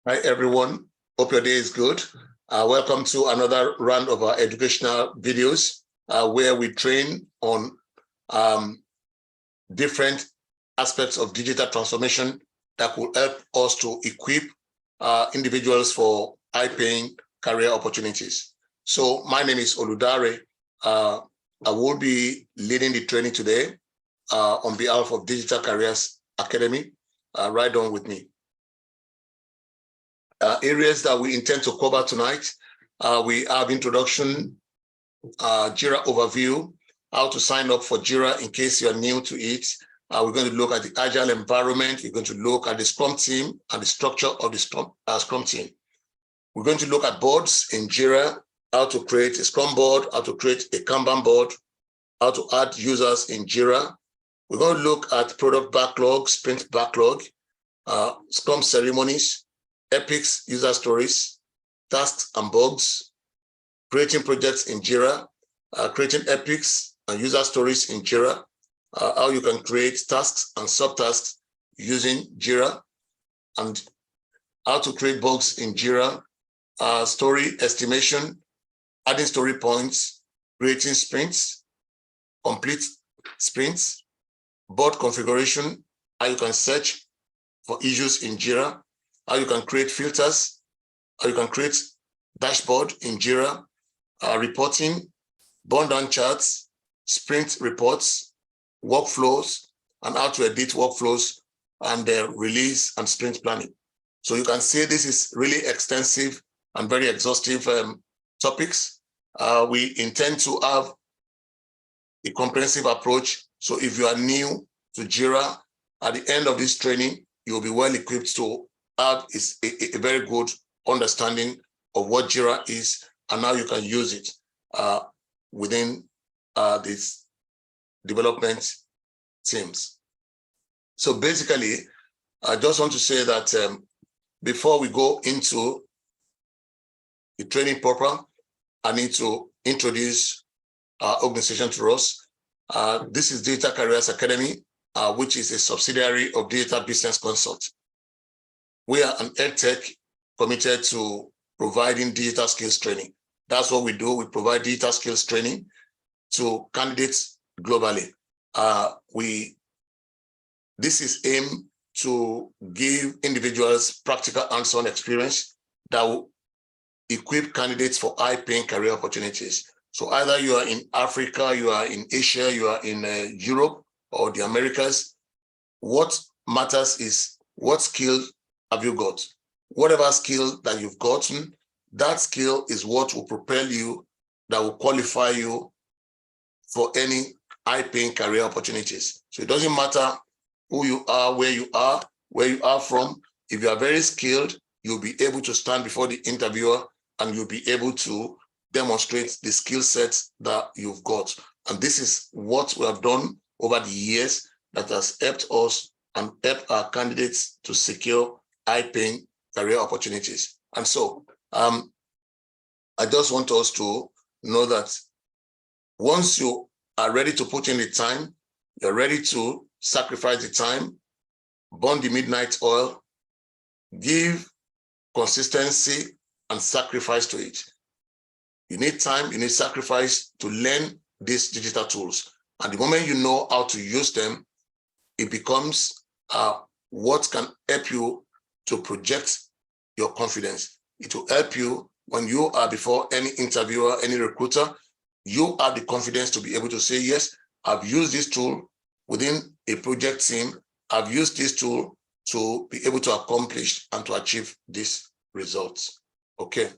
Hi, everyone. Hope your day is good. Welcome to another round of our educational videos where we train on different aspects of digital transformation that will help us to equip individuals for high-paying career opportunities. So my name is Oludare. I will be leading the training today on behalf of Digital Careers Academy. Right on with me. Areas that we intend to cover tonight, we have introduction, JIRA overview, how to sign up for JIRA in case you're new to it. We're going to look at the Agile environment. We're going to look at the Scrum team and the structure of the Scrum team. We're going to look at boards in JIRA, how to create a Scrum board, how to create a Kanban board, how to add users in JIRA. We're going to look at product backlog, sprint backlog, Scrum ceremonies, epics, user stories, tasks and bugs, creating projects in JIRA, creating epics and user stories in JIRA, how you can create tasks and subtasks using JIRA, and how to create bugs in JIRA, story estimation, adding story points, creating sprints, complete sprints, board configuration, how you can search for issues in JIRA, how you can create filters, how you can create dashboard in JIRA, reporting, burn down charts, sprint reports, workflows, and how to edit workflows, and release and sprint planning. So you can see this is really extensive and very exhaustive topics. We intend to have a comprehensive approach. So if you are new to JIRA, at the end of this training, you'll be well equipped to have a very good understanding of what JIRA is and how you can use it within these development teams. So basically, I just want to say that before we go into the training proper, I need to introduce our organization to us. This is Digital Careers Academy, which is a subsidiary of Digital Business Consult. We are an EdTech committed to providing digital skills training. That's what we do. We provide digital skills training to candidates globally. This is aimed to give individuals practical hands-on experience that will equip candidates for high-paying career opportunities. So either you are in Africa, you are in Asia, you are in Europe or the Americas, what matters is what skill have you got? Whatever skill that you've gotten, that skill is what will propel you, that will qualify you for any high-paying career opportunities. So it doesn't matter who you are, where you are from. If you are very skilled, you'll be able to stand before the interviewer and you'll be able to demonstrate the skill sets that you've got. And this is what we have done over the years that has helped us and helped our candidates to secure high-paying career opportunities. And so I just want us to know that once you are ready to put in the time, you're ready to sacrifice the time, burn the midnight oil, give consistency and sacrifice to it. You need time, you need sacrifice to learn these digital tools. And the moment you know how to use them, it becomes what can help you to project your confidence. It will help you when you are before any interviewer, any recruiter, you have the confidence to be able to say, yes, I've used this tool within a project team. I've used this tool to be able to accomplish and to achieve these results. Okay.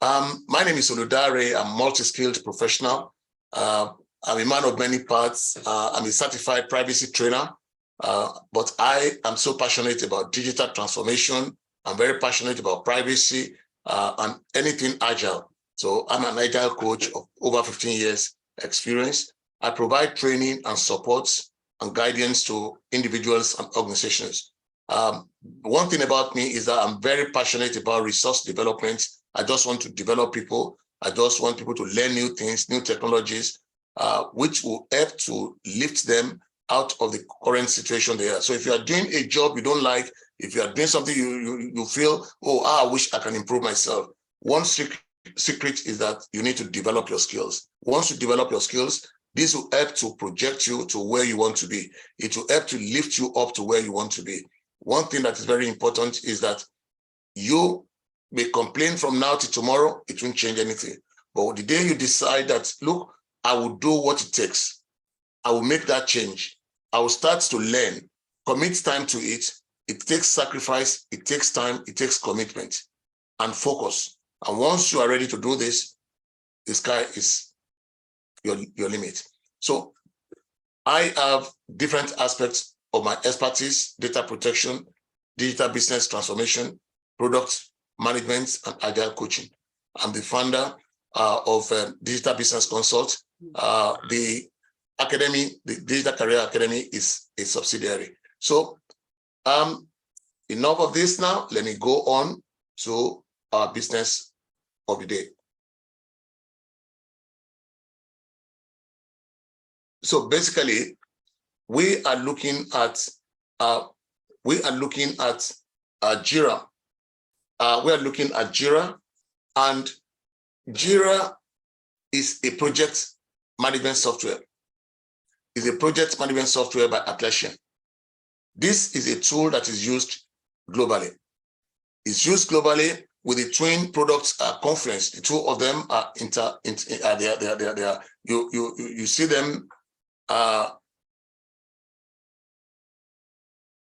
My name is Oludare. I'm a multi-skilled professional. I'm a man of many parts. I'm a certified privacy trainer. But I am so passionate about digital transformation. I'm very passionate about privacy and anything agile. So I'm an agile coach of over 15 years experience. I provide training and support and guidance to individuals and organizations. One thing about me is that I'm very passionate about resource development. I just want to develop people. I just want people to learn new things, new technologies, which will help to lift them out of the current situation they are. So if you are doing a job you don't like, if you are doing something you feel, I wish I can improve myself. One secret is that you need to develop your skills. Once you develop your skills, this will help to project you to where you want to be. It will help to lift you up to where you want to be. One thing that is very important is that you may complain from now to tomorrow, it won't change anything. But the day you decide that, look, I will do what it takes, I will make that change, I will start to learn, commit time to it. It takes sacrifice, it takes time, it takes commitment and focus. And once you are ready to do this, the sky is your limit. So I have different aspects of my expertise: data protection, digital business transformation, product management, and agile coaching. I'm the founder of Digital Business Consult. The academy, the Digital Career Academy, is a subsidiary. So enough of this now. Let me go on to our business of the day. So basically, we are looking at JIRA. We are looking at JIRA, and JIRA is a project management software. It's a project management software by Atlassian. This is a tool that is used globally. It's used globally with the twin products Confluence. The two of them are you see them.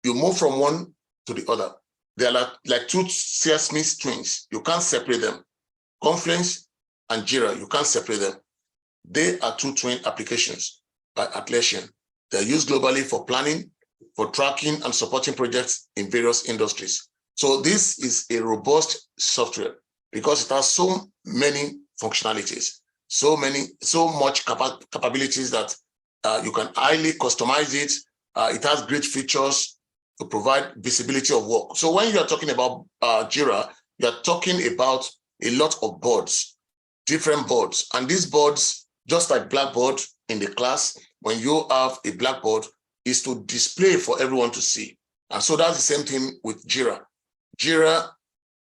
You move from one to the other. They are like two Siamese twins. You can't separate them. Confluence and JIRA, you can't separate them. They are two twin applications by Atlassian. They're used globally for planning, for tracking and supporting projects in various industries. So this is a robust software because it has so many functionalities, so much capabilities that you can highly customize it. It has great features to provide visibility of work. So when you are talking about JIRA, you are talking about a lot of boards, different boards. And these boards, just like Blackboard in the class, when you have a Blackboard, is to display for everyone to see. And so that's the same thing with JIRA. JIRA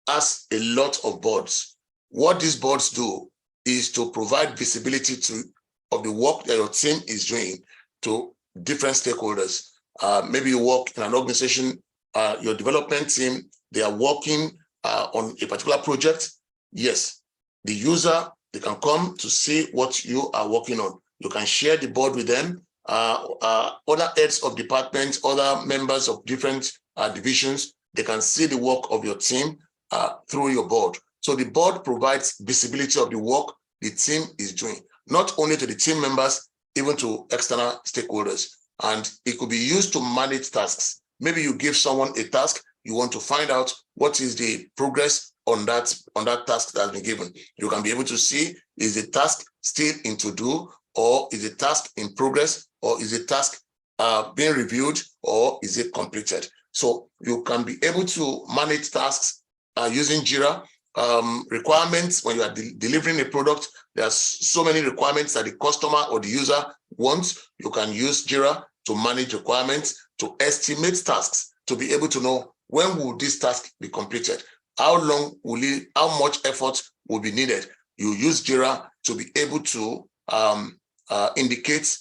has a lot of boards. What these boards do is to provide visibility of the work that your team is doing to different stakeholders. Maybe you work in an organization, your development team, they are working on a particular project. Yes, the user, they can come to see what you are working on. You can share the board with them. Other heads of departments, other members of different divisions, they can see the work of your team through your board. So the board provides visibility of the work the team is doing, not only to the team members, even to external stakeholders. And it could be used to manage tasks. Maybe you give someone a task, you want to find out what is the progress on that task that has been given. You can be able to see, is the task still in to do, or is the task in progress, or is the task being reviewed, or is it completed? So you can be able to manage tasks using JIRA. Requirements, when you are delivering a product, there's so many requirements that the customer or the user wants. You can use JIRA to manage requirements, to estimate tasks, to be able to know when will this task be completed, how long will it, how much effort will be needed. You use JIRA to be able to indicate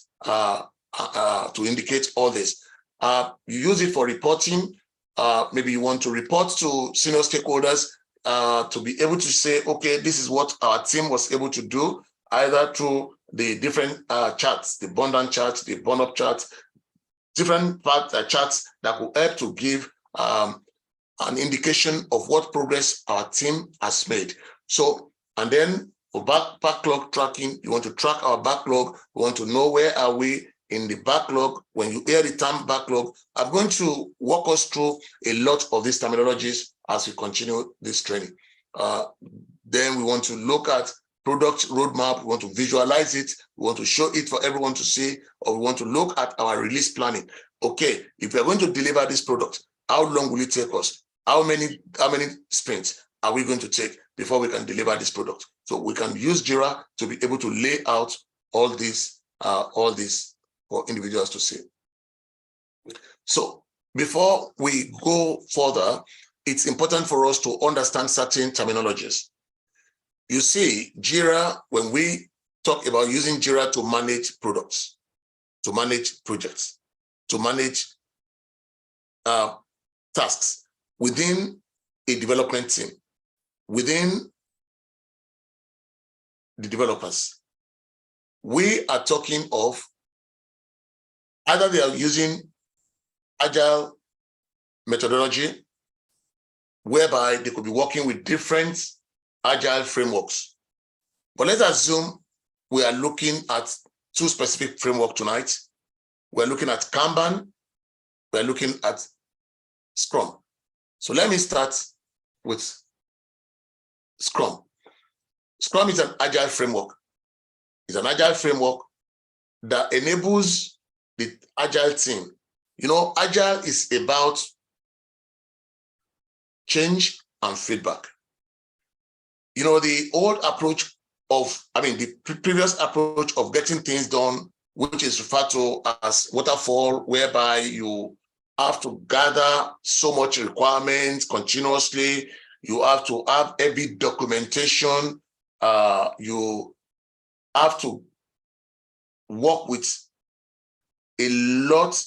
all this. You use it for reporting. Maybe you want to report to senior stakeholders to be able to say, okay, this is what our team was able to do, either through the different charts, the burn-down charts, the burn-up charts, different charts that will help to give an indication of what progress our team has made. So, and then for backlog tracking, you want to track our backlog. We want to know where are we in the backlog. When you hear the term backlog, I'm going to walk us through a lot of these terminologies as we continue this training. Then we want to look at product roadmap. We want to visualize it. We want to show it for everyone to see, or we want to look at our release planning. Okay, if we are going to deliver this product, how long will it take us? How many sprints are we going to take before we can deliver this product? So we can use JIRA to be able to lay out all this for individuals to see. So before we go further, it's important for us to understand certain terminologies. You see, JIRA, when we talk about using JIRA to manage products, to manage projects, to manage tasks within a development team, within the developers, we are talking of either they are using Agile methodology, whereby they could be working with different Agile frameworks. But let's assume we are looking at two specific frameworks tonight. We're looking at Kanban, we're looking at Scrum. So let me start with Scrum. Scrum is an Agile framework. It's an Agile framework that enables the Agile team. You know, Agile is about change and feedback. You know, the old approach of, the previous approach of getting things done, which is referred to as waterfall, whereby you have to gather so much requirements continuously. You have to have every documentation. You have to work with a lot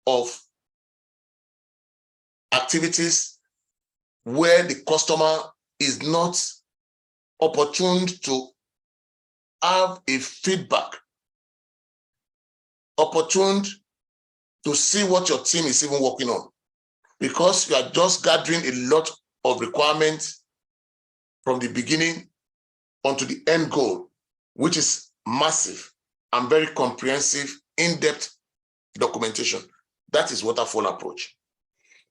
of activities where the customer is not opportune to have a feedback, opportune to see what your team is even working on, because you are just gathering a lot of requirements from the beginning onto the end goal, which is massive and very comprehensive, in-depth documentation. That is waterfall approach.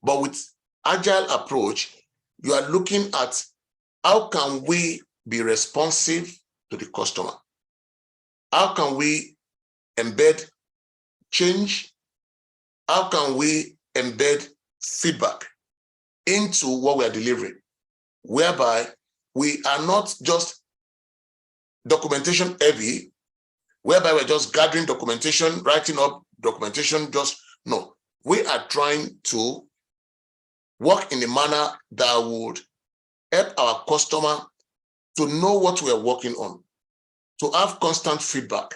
But with Agile approach, you are looking at how can we be responsive to the customer? How can we embed change? How can we embed feedback into what we are delivering, whereby we are not just documentation heavy, whereby we're just gathering documentation, writing up documentation, no. We are trying to work in a manner that would help our customer to know what we are working on, to have constant feedback,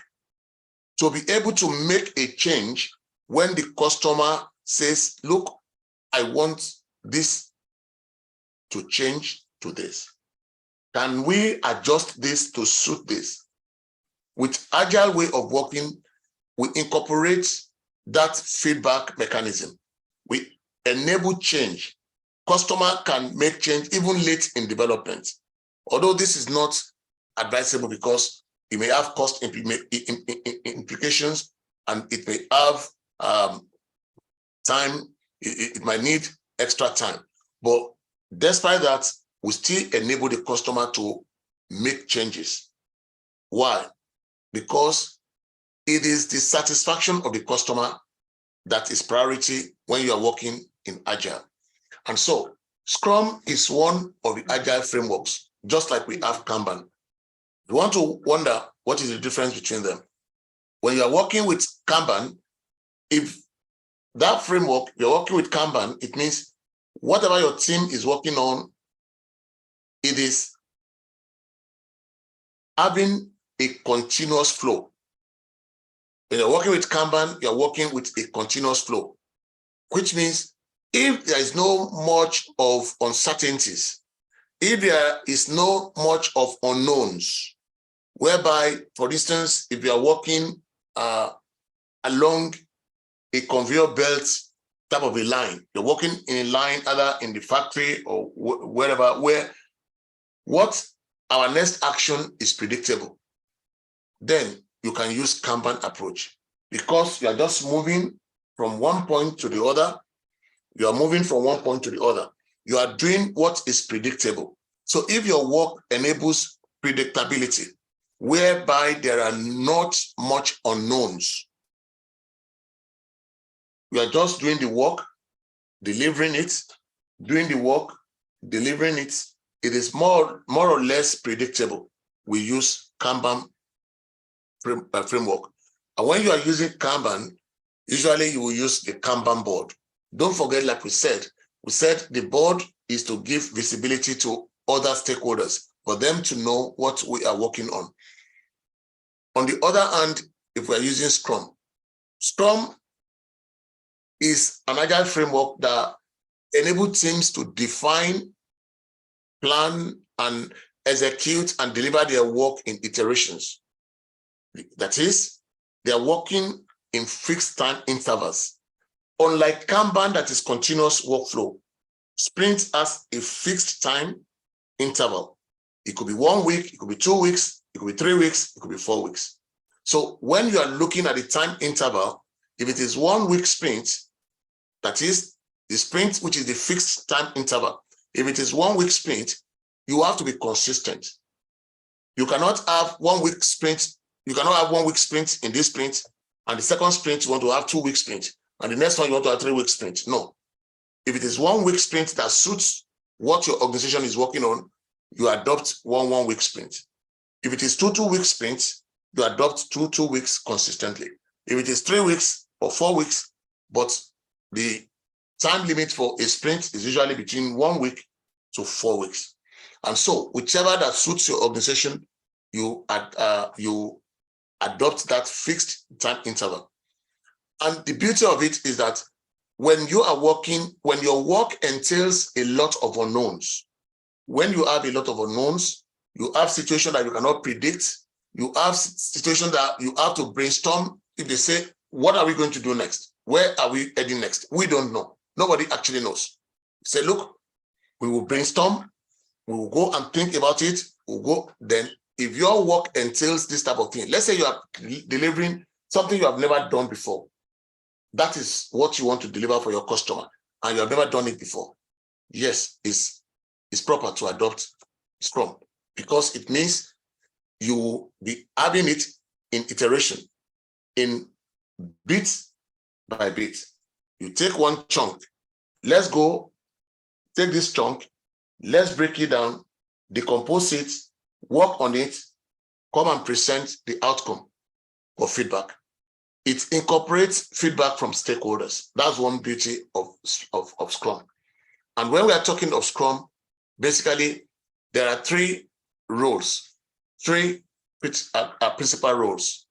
to be able to make a change when the customer says, look, I want this to change to this. Can we adjust this to suit this? With Agile way of working, we incorporate that feedback mechanism. We enable change. Customer can make change even late in development. Although this is not advisable because it may have cost implications and it may have time, it might need extra time. But despite that, we still enable the customer to make changes. Why? Because it is the satisfaction of the customer that is priority when you are working in Agile. And so Scrum is one of the Agile frameworks, just like we have Kanban. You want to wonder what is the difference between them. When you are working with Kanban, if that framework, you're working with Kanban, it means whatever your team is working on, it is having a continuous flow. When you're working with Kanban, you're working with a continuous flow, which means if there is no much of uncertainties, if there is no much of unknowns, whereby, for instance, if you are working along a conveyor belt type of a line, you're working in a line either in the factory or wherever, where what our next action is predictable, then you can use Kanban approach because you are just moving from one point to the other. You are moving from one point to the other. You are doing what is predictable. So if your work enables predictability, whereby there are not much unknowns, you are just doing the work, delivering it, doing the work, delivering it. It is more or less predictable. We use Kanban framework. And when you are using Kanban, Usually you will use the Kanban board. Don't forget, like we said the board is to give visibility to other stakeholders for them to know what we are working on. On the other hand, if we're using Scrum, Scrum is an agile framework that enables teams to define, plan, and execute and deliver their work in iterations. That is, they are working in fixed time intervals. Unlike Kanban, that is continuous workflow, Sprint has a fixed time interval. It could be 1 week, it could be 2 weeks, it could be 3 weeks, it could be 4 weeks. So when you are looking at the time interval, if it is 1 week sprint, that is the sprint, which is the fixed time interval. If it is 1 week sprint, you have to be consistent. You cannot have 1 week sprint. You cannot have 1 week sprint in this sprint, and the second sprint you want to have 2 week sprint, and the next one you want to have 3 week sprint. No. If it is 1 week sprint that suits what your organization is working on, you adopt 1 week sprint. If it is 2 week sprints, you adopt 2 weeks consistently. If it is 3 weeks or 4 weeks, but the time limit for a sprint is usually between 1 week to 4 weeks. And so whichever that suits your organization, you adopt that fixed time interval. And the beauty of it is that when you are working, when your work entails a lot of unknowns, when you have a lot of unknowns, you have situations that you cannot predict, you have situations that you have to brainstorm. If they say, what are we going to do next? Where are we heading next? We don't know. Nobody actually knows. Say, look, we will brainstorm, we will go and think about it, we'll go. Then if your work entails this type of thing, let's say you are delivering something you have never done before. That is what you want to deliver for your customer, and you have never done it before. Yes, it's proper to adopt Scrum, because it means you will be having it in iteration, in bit by bit. You take one chunk, let's go, take this chunk, let's break it down, decompose it, work on it, come and present the outcome for feedback. It incorporates feedback from stakeholders. That's one beauty of Scrum. And when we are talking of Scrum, basically, there are 3 roles, 3 principal roles.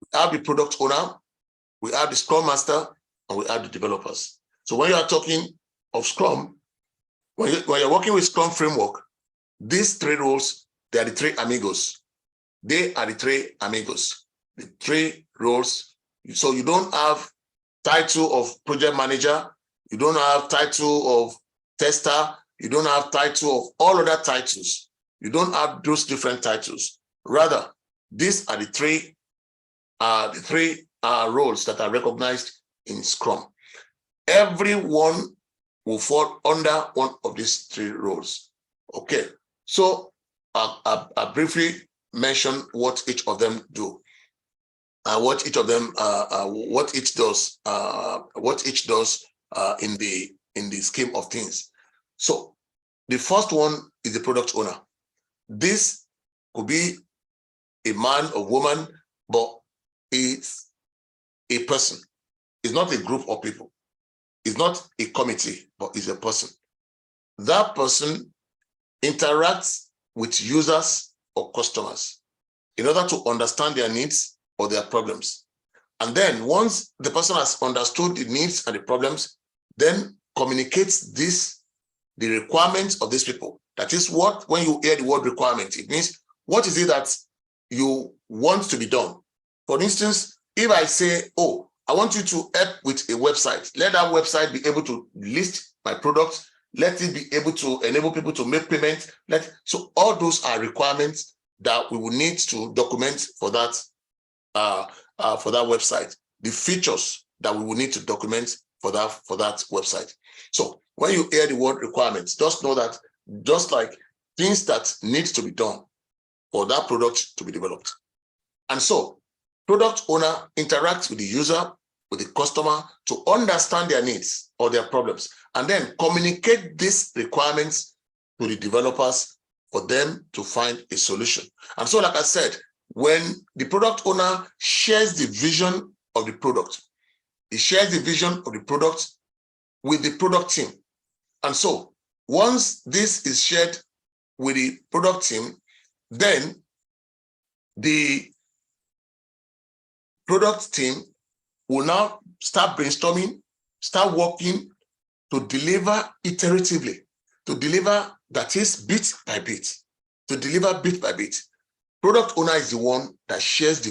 We have the product owner, we have the Scrum Master, and we have the developers. So when you are talking of Scrum, when you're working with Scrum Framework, these 3 roles, they are the 3 amigos. They are the 3 amigos, the 3 roles. So you don't have title of project manager, you don't have title of tester, you don't have title of all other titles. You don't have those different titles. Rather, these are the 3 roles that are recognized in Scrum. Everyone will fall under one of these 3 roles. Okay, so I briefly mention what each of them do. What each does in the scheme of things. So the first one is the product owner. This could be a man or woman, but it's a person. It's not a group of people. It's not a committee, but it's a person. That person interacts with users or customers in order to understand their needs or their problems. And then once the person has understood the needs and the problems, then communicates the requirements of these people. That is what, when you hear the word requirement, it means what is it that you want to be done. For instance, if I say, oh, I want you to help with a website, let that website be able to list my product, let it be able to enable people to make payments. So all those are requirements that we will need to document for that website. The features that we will need to document for that website. So when you hear the word requirements, just know that just like things that need to be done for that product to be developed. And so product owner interacts with the user, with the customer to understand their needs or their problems, and then communicate these requirements to the developers for them to find a solution. And so, like I said, when the product owner shares the vision of the product, He shares the vision of the product with the product team. And so once this is shared with the product team, then the product team will now start brainstorming, start working to deliver iteratively, to deliver, that is, bit by bit, to deliver bit by bit. Product owner is the one that shares the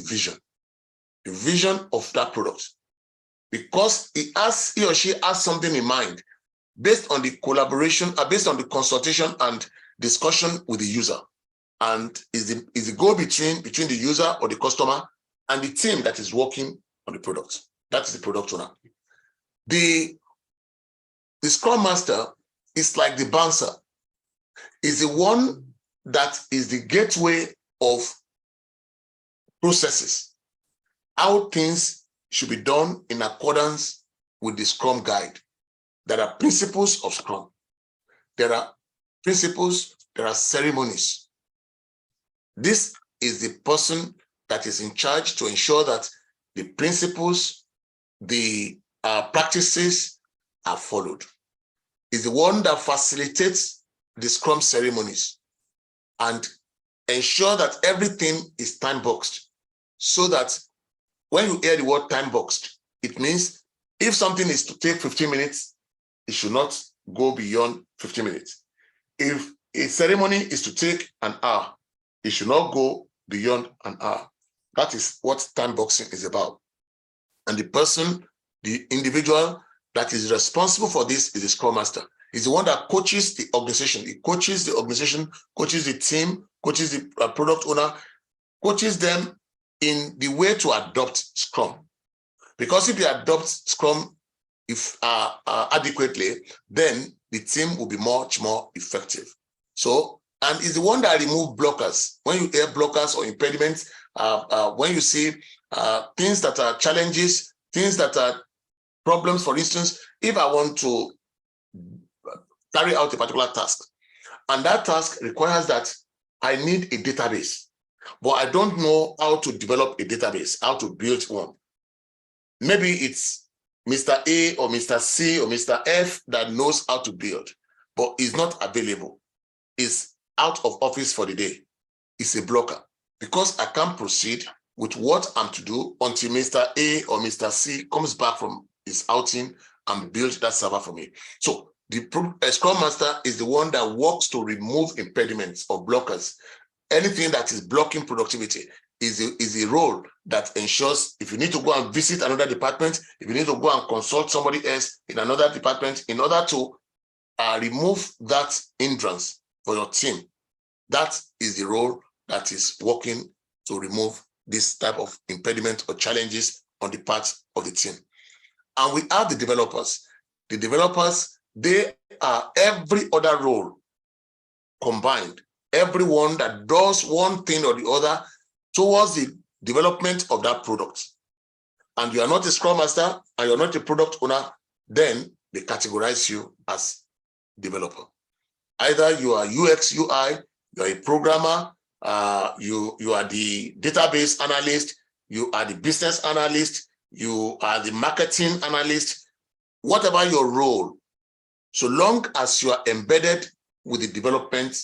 vision of that product, because he or she has something in mind based on the collaboration, based on the consultation and discussion with the user, and is the go-between between the user or the customer and the team that is working on the product. That is the product owner. The Scrum Master is like the bouncer, is the one that is the gateway of processes, how things should be done in accordance with the Scrum guide. There are principles of Scrum. There are principles, there are ceremonies. This is the person that is in charge to ensure that the principles, the practices are followed. Is the one that facilitates the Scrum ceremonies and ensure that everything is time-boxed, so that when you hear the word time-boxed, it means if something is to take 15 minutes, it should not go beyond 15 minutes. If a ceremony is to take an hour, it should not go beyond an hour. That is what time boxing is about. And the person, the individual that is responsible for this is the Scrum Master. He's the one that coaches the organization. He coaches the organization, coaches the team, coaches the product owner, coaches them in the way to adopt Scrum. Because if they adopt Scrum adequately, then the team will be much more effective. So, and is the one that removes blockers. When you hear blockers or impediments, when you see things that are challenges, things that are problems, for instance, if I want to carry out a particular task, and that task requires that I need a database, but I don't know how to develop a database, how to build one. Maybe it's Mr. A or Mr. C or Mr. F that knows how to build, but is not available, is out of office for the day. It's a blocker, because I can't proceed with what I'm to do until Mr. A or Mr. C comes back from his outing and builds that server for me. So the Scrum Master is the one that works to remove impediments or blockers. Anything that is blocking productivity is a role that ensures, if you need to go and visit another department, if you need to go and consult somebody else in another department in order to remove that hindrance for your team, that is the role that is working to remove this type of impediment or challenges on the part of the team. And we have the developers. The developers, they are every other role combined. Everyone that does one thing or the other towards the development of that product. And you are not a Scrum Master and you're not a product owner, then they categorize you as developer. Either you are UX, UI, you're a programmer, you are the database analyst, you are the business analyst, you are the marketing analyst, whatever your role, so long as you are embedded with the development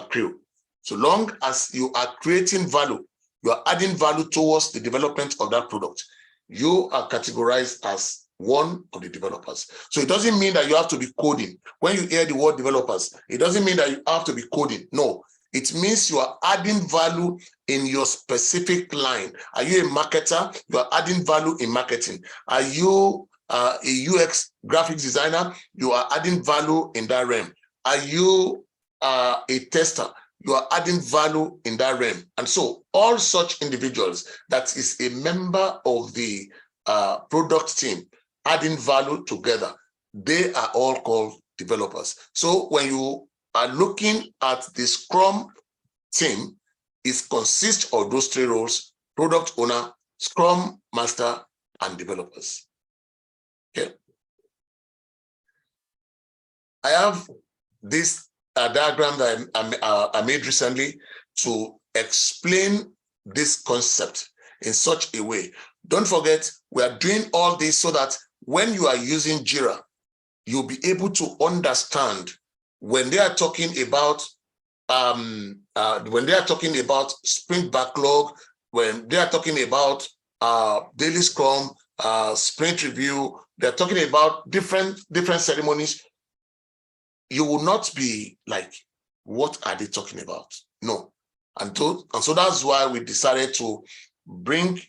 crew, so long as you are creating value, you are adding value towards the development of that product, you are categorized as one of the developers. So it doesn't mean that you have to be coding. When you hear the word developers, it doesn't mean that you have to be coding. No, it means you are adding value in your specific line. Are you a marketer? You are adding value in marketing. Are you a UX graphics designer? You are adding value in that realm. Are you a tester? You are adding value in that realm. And so all such individuals that is a member of the product team adding value together, they are all called developers. So when you are looking at the Scrum team, it consists of those three roles: product owner, Scrum Master, and developers. Okay. I have this diagram that I made recently to explain this concept. in such a way. Don't forget, we are doing all this so that when you are using JIRA, you'll be able to understand when they are talking about sprint backlog, when they are talking about daily Scrum, sprint review, they're talking about different ceremonies. You will not be like, what are they talking about? No. And so that's why we decided to bring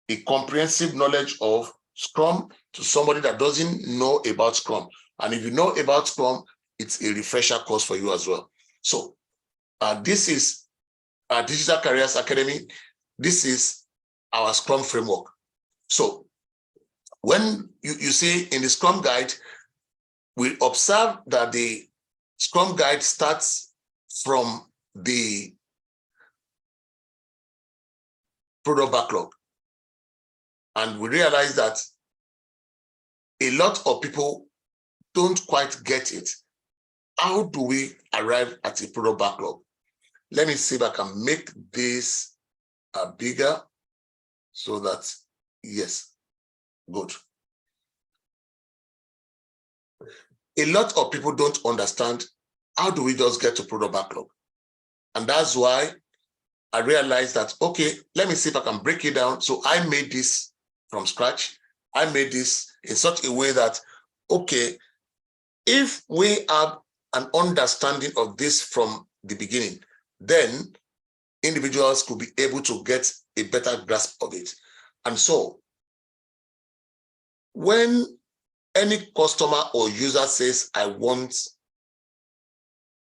a comprehensive knowledge of Scrum to somebody that doesn't know about Scrum. And if you know about Scrum, it's a refresher course for you as well. So this is our Digital Careers Academy. This is our Scrum Framework. So when you see in the Scrum Guide, we observe that the Scrum Guide starts from the product backlog. And we realize that a lot of people don't quite get it. How do we arrive at a product backlog? Let me see if I can make this bigger so that, yes, good. A lot of people don't understand how do we just get to product backlog. And that's why I realized that, okay, let me see if I can break it down. So I made this from scratch. I made this in such a way that, okay, if we have an understanding of this from the beginning, then individuals could be able to get a better grasp of it. And so when any customer or user says, I want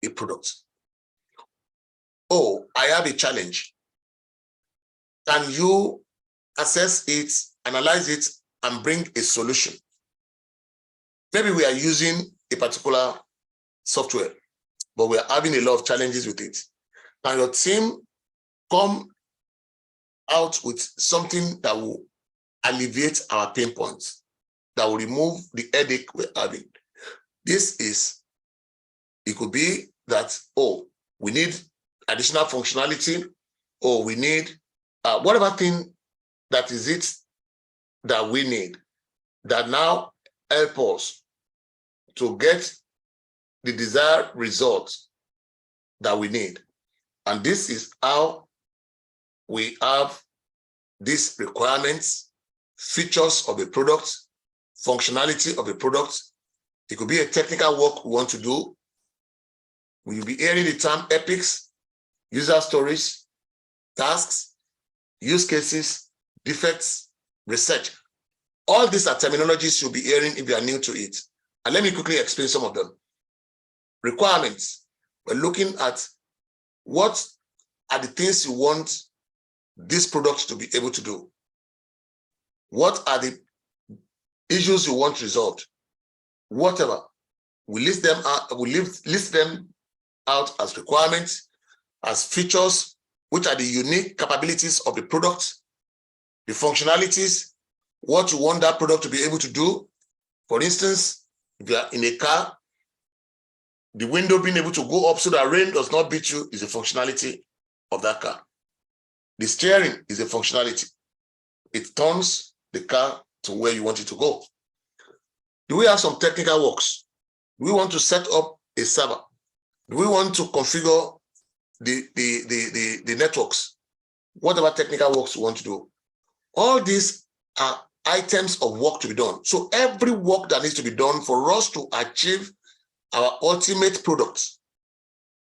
a product, oh, I have a challenge, can you assess it, analyze it, and bring a solution? Maybe we are using a particular software, but we are having a lot of challenges with it. Can your team come out with something that will alleviate our pain points, that will remove the headache we're having? It could be that, oh, we need additional functionality, or we need whatever thing that is it that we need, that now help us to get the desired result that we need. And this is how we have these requirements, features of a product, functionality of a product. It could be a technical work we want to do. We will be hearing the term epics, user stories, tasks, use cases, defects, research. All these are terminologies you'll be hearing if you are new to it. And let me quickly explain some of them. Requirements. We're looking at what are the things you want this product to be able to do. What are the issues you want resolved? Whatever. We list them out as requirements, as features, which are the unique capabilities of the product, the functionalities, what you want that product to be able to do. For instance, if you are in a car, the window being able to go up so that rain does not beat you is a functionality of that car. The steering is a functionality. It turns the car to where you want it to go. Do we have some technical works? Do we want to set up a server? Do we want to configure the networks? Whatever technical works we want to do. All these are items of work to be done. So every work that needs to be done for us to achieve our ultimate product,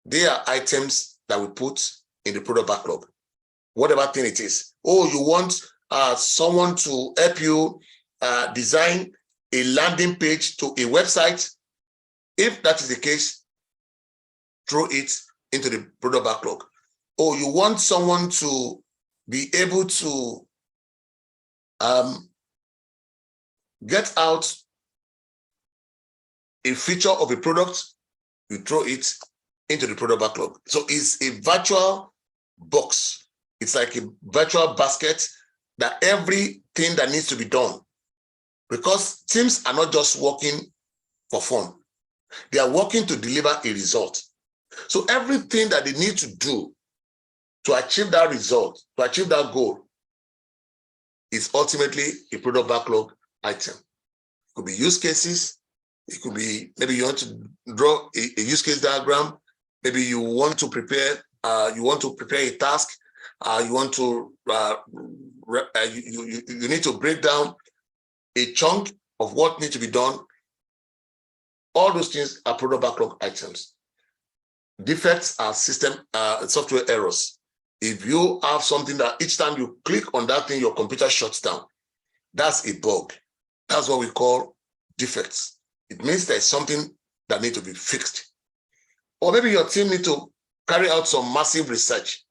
they are items that we put in the product backlog. Whatever thing it is. Oh, you want someone to help you design a landing page to a website? If that is the case, throw it into the product backlog. Or you want someone to be able to get out a feature of a product, you throw it into the product backlog. So it's a virtual box. It's like a virtual basket that everything that needs to be done, because teams are not just working for fun. They are working to deliver a result. So everything that they need to do to achieve that result, to achieve that goal, is ultimately a product backlog item. It could be use cases. It could be maybe you want to draw a use case diagram. Maybe you want to prepare a task. You want to you need to break down a chunk of what needs to be done. All those things are product backlog items. Defects are software errors. If you have something that each time you click on that thing, your computer shuts down, that's a bug. That's what we call defects. It means there's something that needs to be fixed. Or maybe your team needs to carry out some massive research.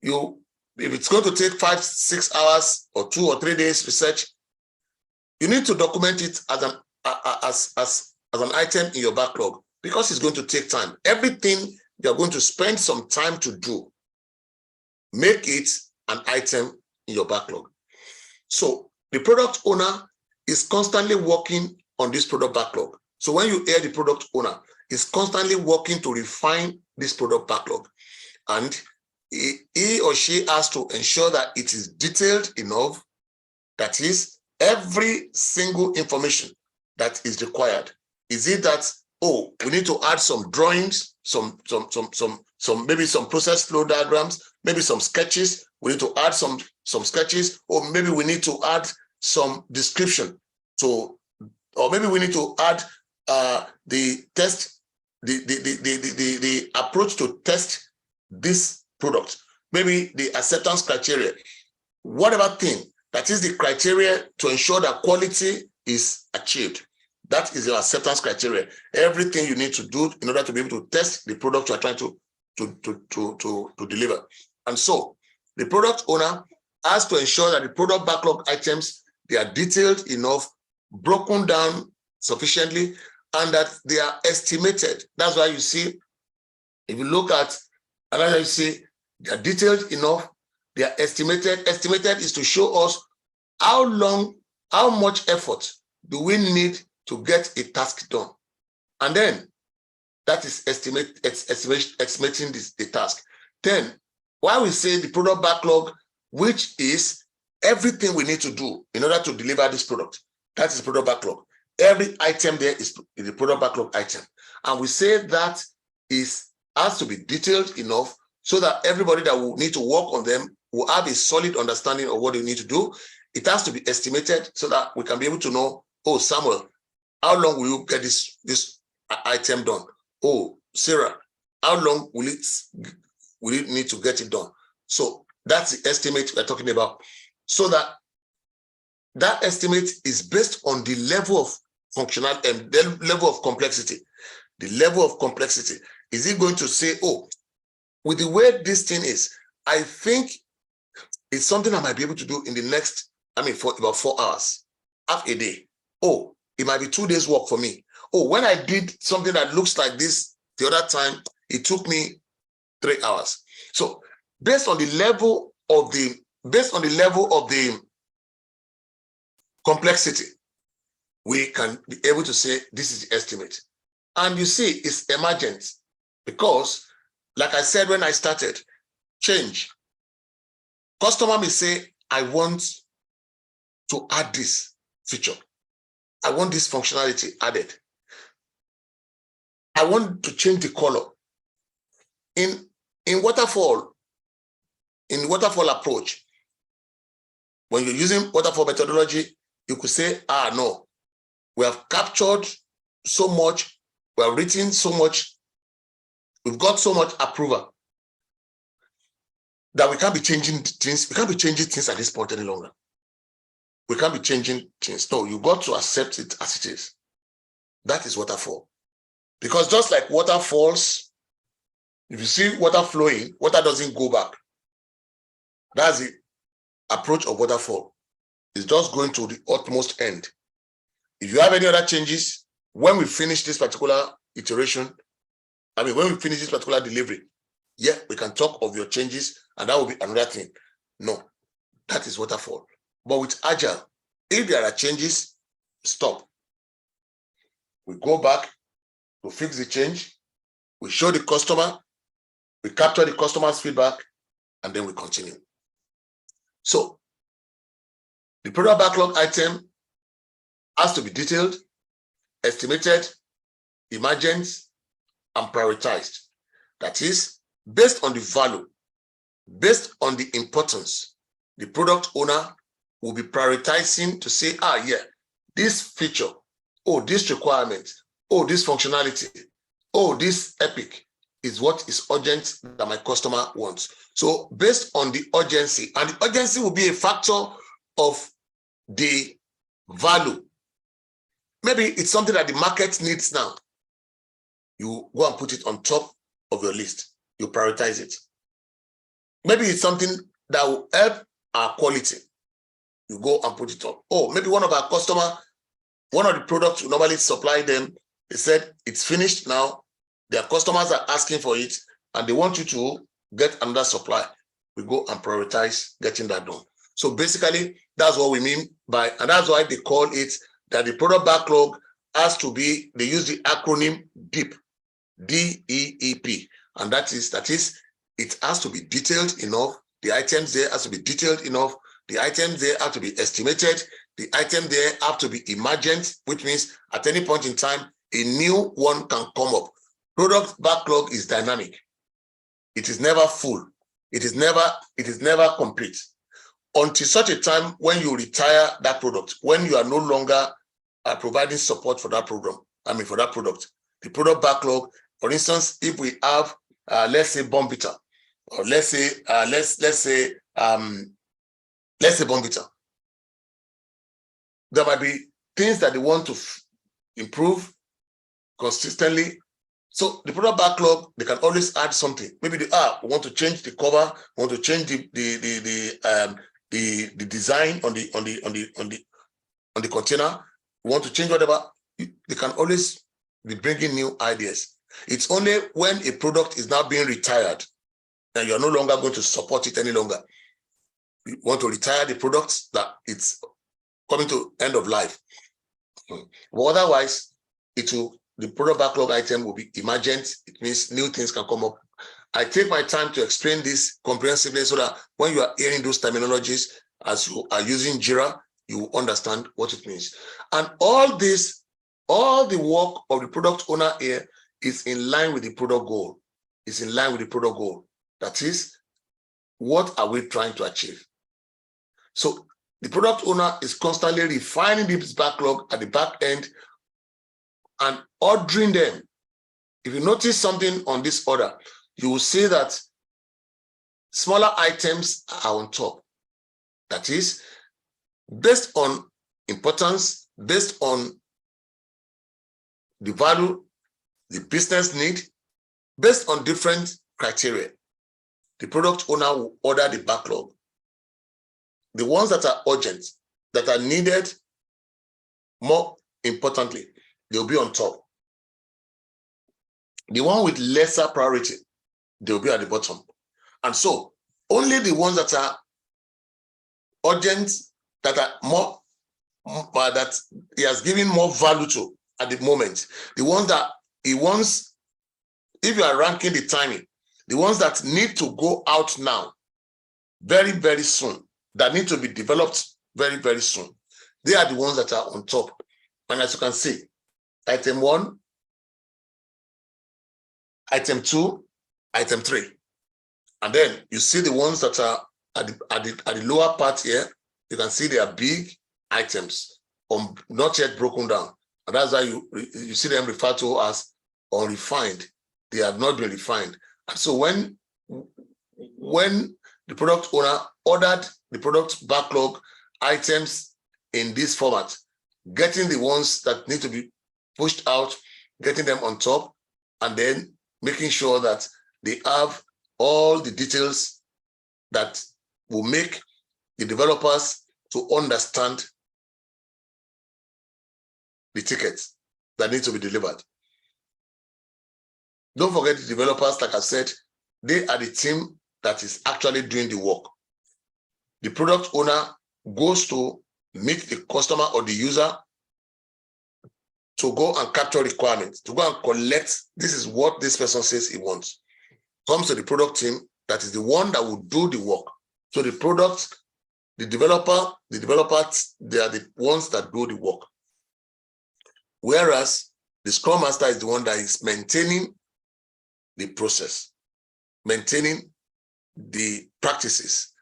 If it's going to take 5-6 hours or 2 or 3 days research, you need to document it as an item in your backlog, because it's going to take time. Everything you're going to spend some time to do, make it an item in your backlog. So the product owner is constantly working on this product backlog. So when you hear the product owner is constantly working to refine this product backlog, and he or she has to ensure that it is detailed enough, that is, every single information that is required. Is it that, oh, we need to add some drawings, maybe some process flow diagrams, maybe some sketches. We need to add some sketches, or maybe we need to add some description or maybe we need to add the approach to test this product, maybe the acceptance criteria, whatever thing that is the criteria to ensure that quality is achieved. That is your acceptance criteria. Everything you need to do in order to be able to test the product you are trying to deliver. And so the product owner has to ensure that the product backlog items, they are detailed enough, broken down sufficiently, and that they are estimated. That's why you see, if you look at, and as you see, they are detailed enough, they are estimated. Estimated is to show us how much effort do we need to get a task done. And then that is estimating the task. Then, why we say the product backlog, which is everything we need to do in order to deliver this product, that is product backlog. Every item there is the product backlog item. And we say that has to be detailed enough so that everybody that will need to work on them will have a solid understanding of what they need to do. It has to be estimated so that we can be able to know, oh, Samuel, how long will you get this item done? Oh, Sarah, how long will it need to get it done? So that's the estimate we're talking about. So that estimate is based on the level of functional and the level of complexity. The level of complexity. Is it going to say, oh, with the way this thing is, I think it's something I might be able to do in the next, for about 4 hours, half a day. Oh, it might be 2 days work for me. Oh, when I did something that looks like this the other time, it took me 3 hours. So based on the level of the complexity, we can be able to say this is the estimate. And you see, it's emergent because, like I said when I started, change. Customer may say, I want to add this feature. I want this functionality added. I want to change the color. In waterfall approach, when you're using waterfall methodology, you could say, no, we have captured so much, we have written so much, we've got so much approval that we can't be changing things. We can't be changing things at this point any longer. We can't be changing things. No, you got to accept it as it is. That is waterfall. Because just like water falls, if you see water flowing, water doesn't go back. That's the approach of waterfall. It's just going to the utmost end. If you have any other changes, when we finish this particular iteration, when we finish this particular delivery, yeah, we can talk of your changes, and that will be another thing. No, that is waterfall. But with Agile, if there are changes, stop. We go back to fix the change, we show the customer, we capture the customer's feedback, and then we continue. So The product backlog item has to be detailed, estimated, emergent, and prioritized. That is, based on the value, based on the importance, the product owner will be prioritizing to say, yeah, this feature, this requirement, this functionality, this epic is what is urgent that my customer wants. So based on the urgency, and the urgency will be a factor of the value. Maybe it's something that the market needs now. You go and put it on top of your list. You prioritize it. Maybe it's something that will help our quality. You go and put it up. Maybe one of our customer, one of the products we normally supply them, they said it's finished now. Their customers are asking for it and they want you to get another supply. We go and prioritize getting that done. So basically, that's what we mean by, and that's why they call it that the product backlog has to be, they use the acronym DEEP, D-E-E-P. And that is, it has to be detailed enough. The items there has to be detailed enough. The items there have to be estimated. The item there have to be emergent, which means at any point in time, a new one can come up. Product backlog is dynamic. It is never full. It is never complete. Until such a time when you retire that product, when you are no longer providing support for that program, for that product. The product backlog, for instance, if we have, let's say Bombita, or let's say Bombita, there might be things that they want to improve consistently. So the product backlog, they can always add something. Maybe we want to change the cover, we want to change the design on the container. We want to change whatever. They can always be bringing new ideas. It's only when a product is now being retired and you're no longer going to support it any longer. You want to retire the product that it's coming to end of life. But otherwise, the product backlog item will be emergent. It means new things can come up. I take my time to explain this comprehensively so that when you are hearing those terminologies, as you are using JIRA, you will understand what it means. And all this, all the work of the product owner here is in line with the product goal. It's in line with the product goal. That is, what are we trying to achieve? So the product owner is constantly refining this backlog at the back end and ordering them. If you notice something on this order, you will see that smaller items are on top. That is, based on importance, based on the value, the business need, based on different criteria, the product owner will order the backlog. The ones that are urgent, that are needed, more importantly, they'll be on top. The one with lesser priority, they'll be at the bottom. And so only the ones that are urgent, that are more, that he has given more value to at the moment, the ones that he wants, if you are ranking the timing, the ones that need to go out now, very, very soon, that need to be developed very, very soon, they are the ones that are on top. And as you can see, item 1, item 2, item 3. And then you see the ones that are at the lower part here. You can see they are big items, not yet broken down. And that's why you see them referred to as unrefined. They have not been refined. And so when the product owner ordered the product backlog items in this format, getting the ones that need to be pushed out, getting them on top, and then making sure that they have all the details that will make the developers to understand the tickets that need to be delivered. Don't forget the developers, like I said, they are the team that is actually doing the work. The product owner goes to meet the customer or the user to go and capture requirements, to go and collect, this is what this person says he wants. Comes to the product team, that is the one that will do the work. So the product the developers, they are the ones that do the work. Whereas the Scrum Master is the one that is maintaining the process, maintaining the practices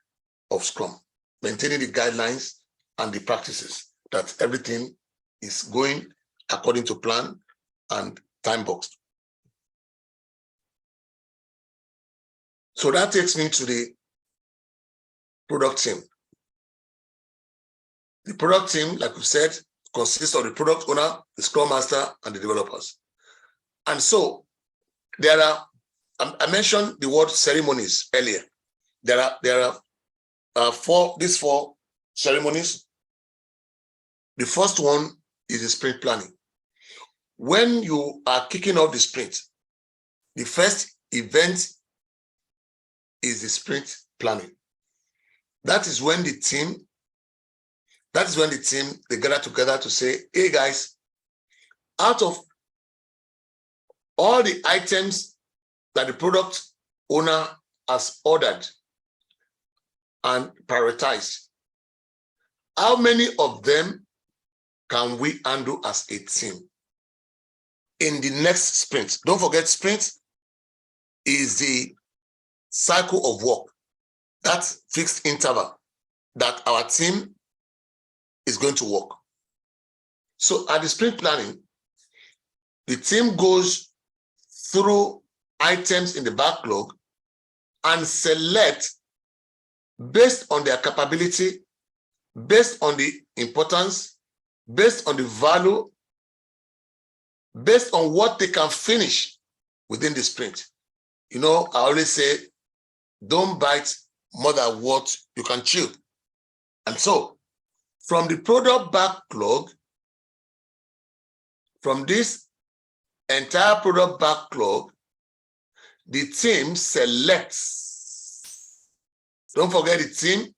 of Scrum, maintaining the guidelines and the practices, that everything is going according to plan and time boxed. So that takes me to the product team. The product team, like we said, consists of the product owner, the Scrum Master, and the developers. And so there are, I mentioned the word ceremonies earlier. There are these four ceremonies. The first one is the sprint planning. When you are kicking off the sprint, the first event is the sprint planning. That is when the team, they gather together to say, hey guys, out of all the items that the product owner has ordered and prioritized, how many of them can we handle as a team in the next sprint? Don't forget, sprint is the cycle of work, that fixed interval that our team is going to work. So at the sprint planning, the team goes through items in the backlog and select based on their capability, based on the importance, based on the value, based on what they can finish within the sprint. You know, I always say, don't bite more than what you can chew. And so, from the product backlog, from this entire product backlog, the team selects. Don't forget the team,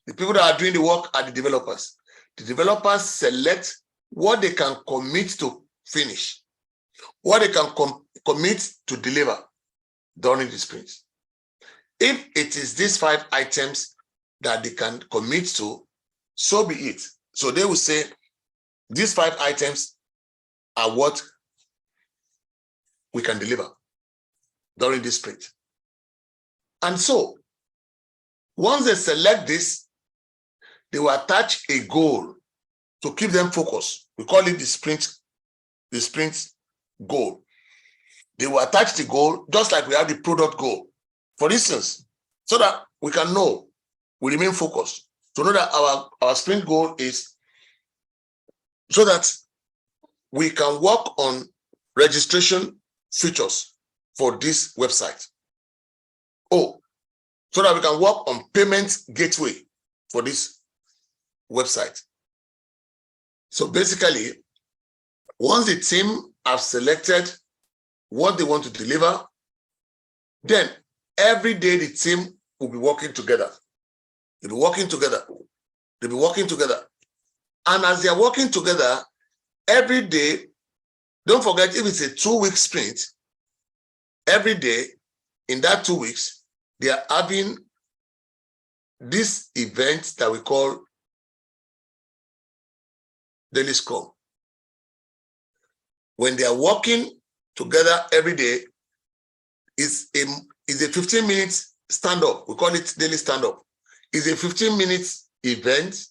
the people that are doing the work are the developers. The developers select what they can commit to finish, what they can commit to deliver during the sprint. If it is these 5 items that they can commit to, so be it. So they will say, these 5 items are what we can deliver during this sprint. And so, once they select this, they will attach a goal to keep them focused. We call it the sprint goal. They will attach the goal just like we have the product goal. For instance, so that we can know, we remain focused. To know that our sprint goal is so that we can work on registration features for this website. Oh, so that we can work on payment gateway for this website. So basically, once the team have selected what they want to deliver, then every day the team will be working together. They'll be working together. They'll be working together. And as they are working together, every day, don't forget, if it's a 2-week sprint, every day in that 2 weeks, they are having this event that we call daily Scrum. When they are working together every day, is a 15-minute stand-up. We call it daily stand-up. It's a 15-minute event,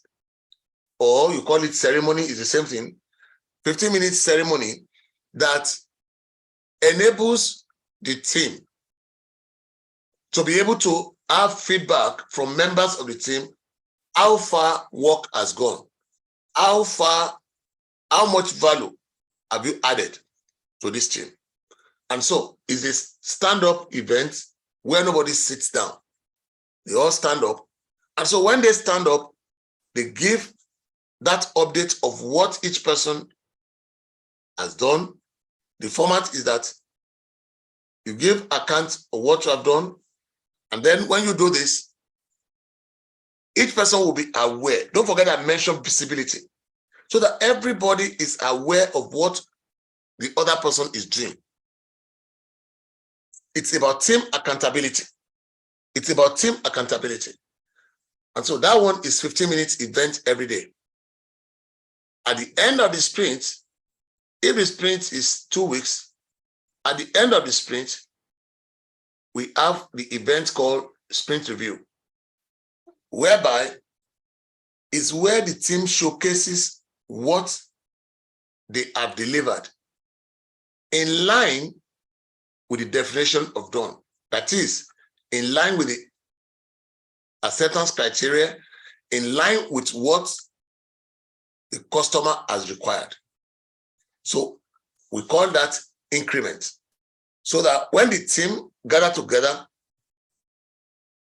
or you call it ceremony, is the same thing. 15-minute ceremony that enables the team to be able to have feedback from members of the team, how far work has gone, how much value have you added to this team. And so it's a stand-up event where nobody sits down. They all stand up. And so when they stand up, they give that update of what each person has done. The format is that you give account of what you have done. And then when you do this, each person will be aware. Don't forget I mentioned visibility. So that everybody is aware of what the other person is doing. It's about team accountability. It's about team accountability. And so that one is 15 minutes event every day. At the end of the sprint, if the sprint is 2 weeks, at the end of the sprint, we have the event called sprint review, whereby is where the team showcases what they have delivered in line with the definition of done. That is, in line with the acceptance criteria, in line with what the customer has required. So we call that increment. So that when the team gather together,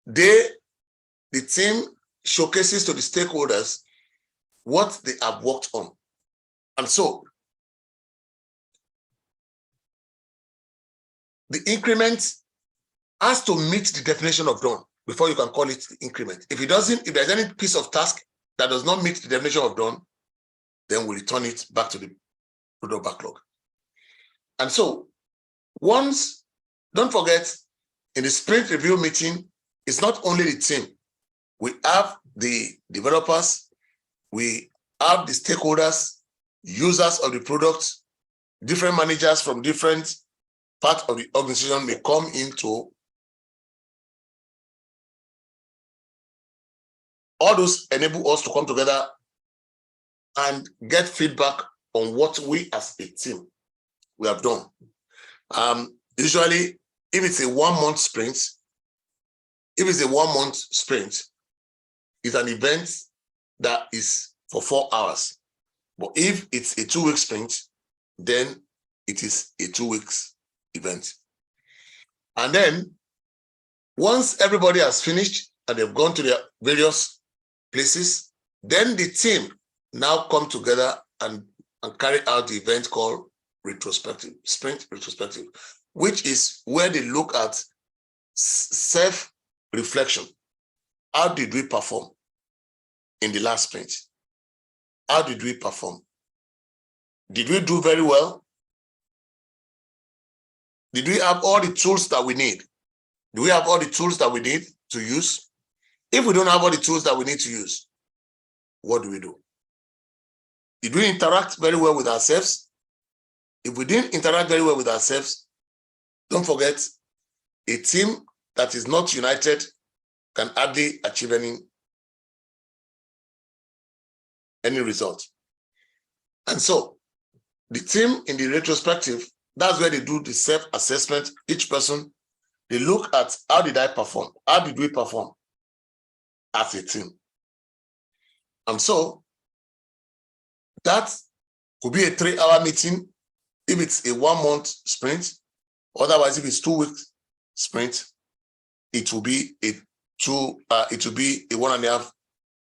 the team showcases to the stakeholders what they have worked on. And so the increment has to meet the definition of done before you can call it the increment. If it doesn't, if there's any piece of task that does not meet the definition of done, then we return it back to the product backlog. And so once, don't forget, in the sprint review meeting, it's not only the team. We have the developers, we have the stakeholders, users of the product, different managers from different parts of the organization may come into all those enable us to come together and get feedback on what we as a team we have done. Usually, if it's a 1 month sprint, it's an event that is for 4 hours. But if it's a 2 week sprint, then it is a 2 weeks event. And then once everybody has finished and they've gone to their various places, then the team now come together and carry out the event called retrospective, sprint retrospective, which is where they look at self-reflection. How did we perform in the last sprint? How did we perform? Did we do very well? Did we have all the tools that we need? Do we have all the tools that we need to use? If we don't have all the tools that we need to use, what do we do? Did we interact very well with ourselves? If we didn't interact very well with ourselves, don't forget, a team that is not united can hardly achieve any result. And so the team in the retrospective, that's where they do the self-assessment. Each person, they look at how did I perform? How did we perform as a team? And so that could be a 3-hour meeting if it's a 1 month sprint. Otherwise, if it's 2 weeks sprint, it will be a 1.5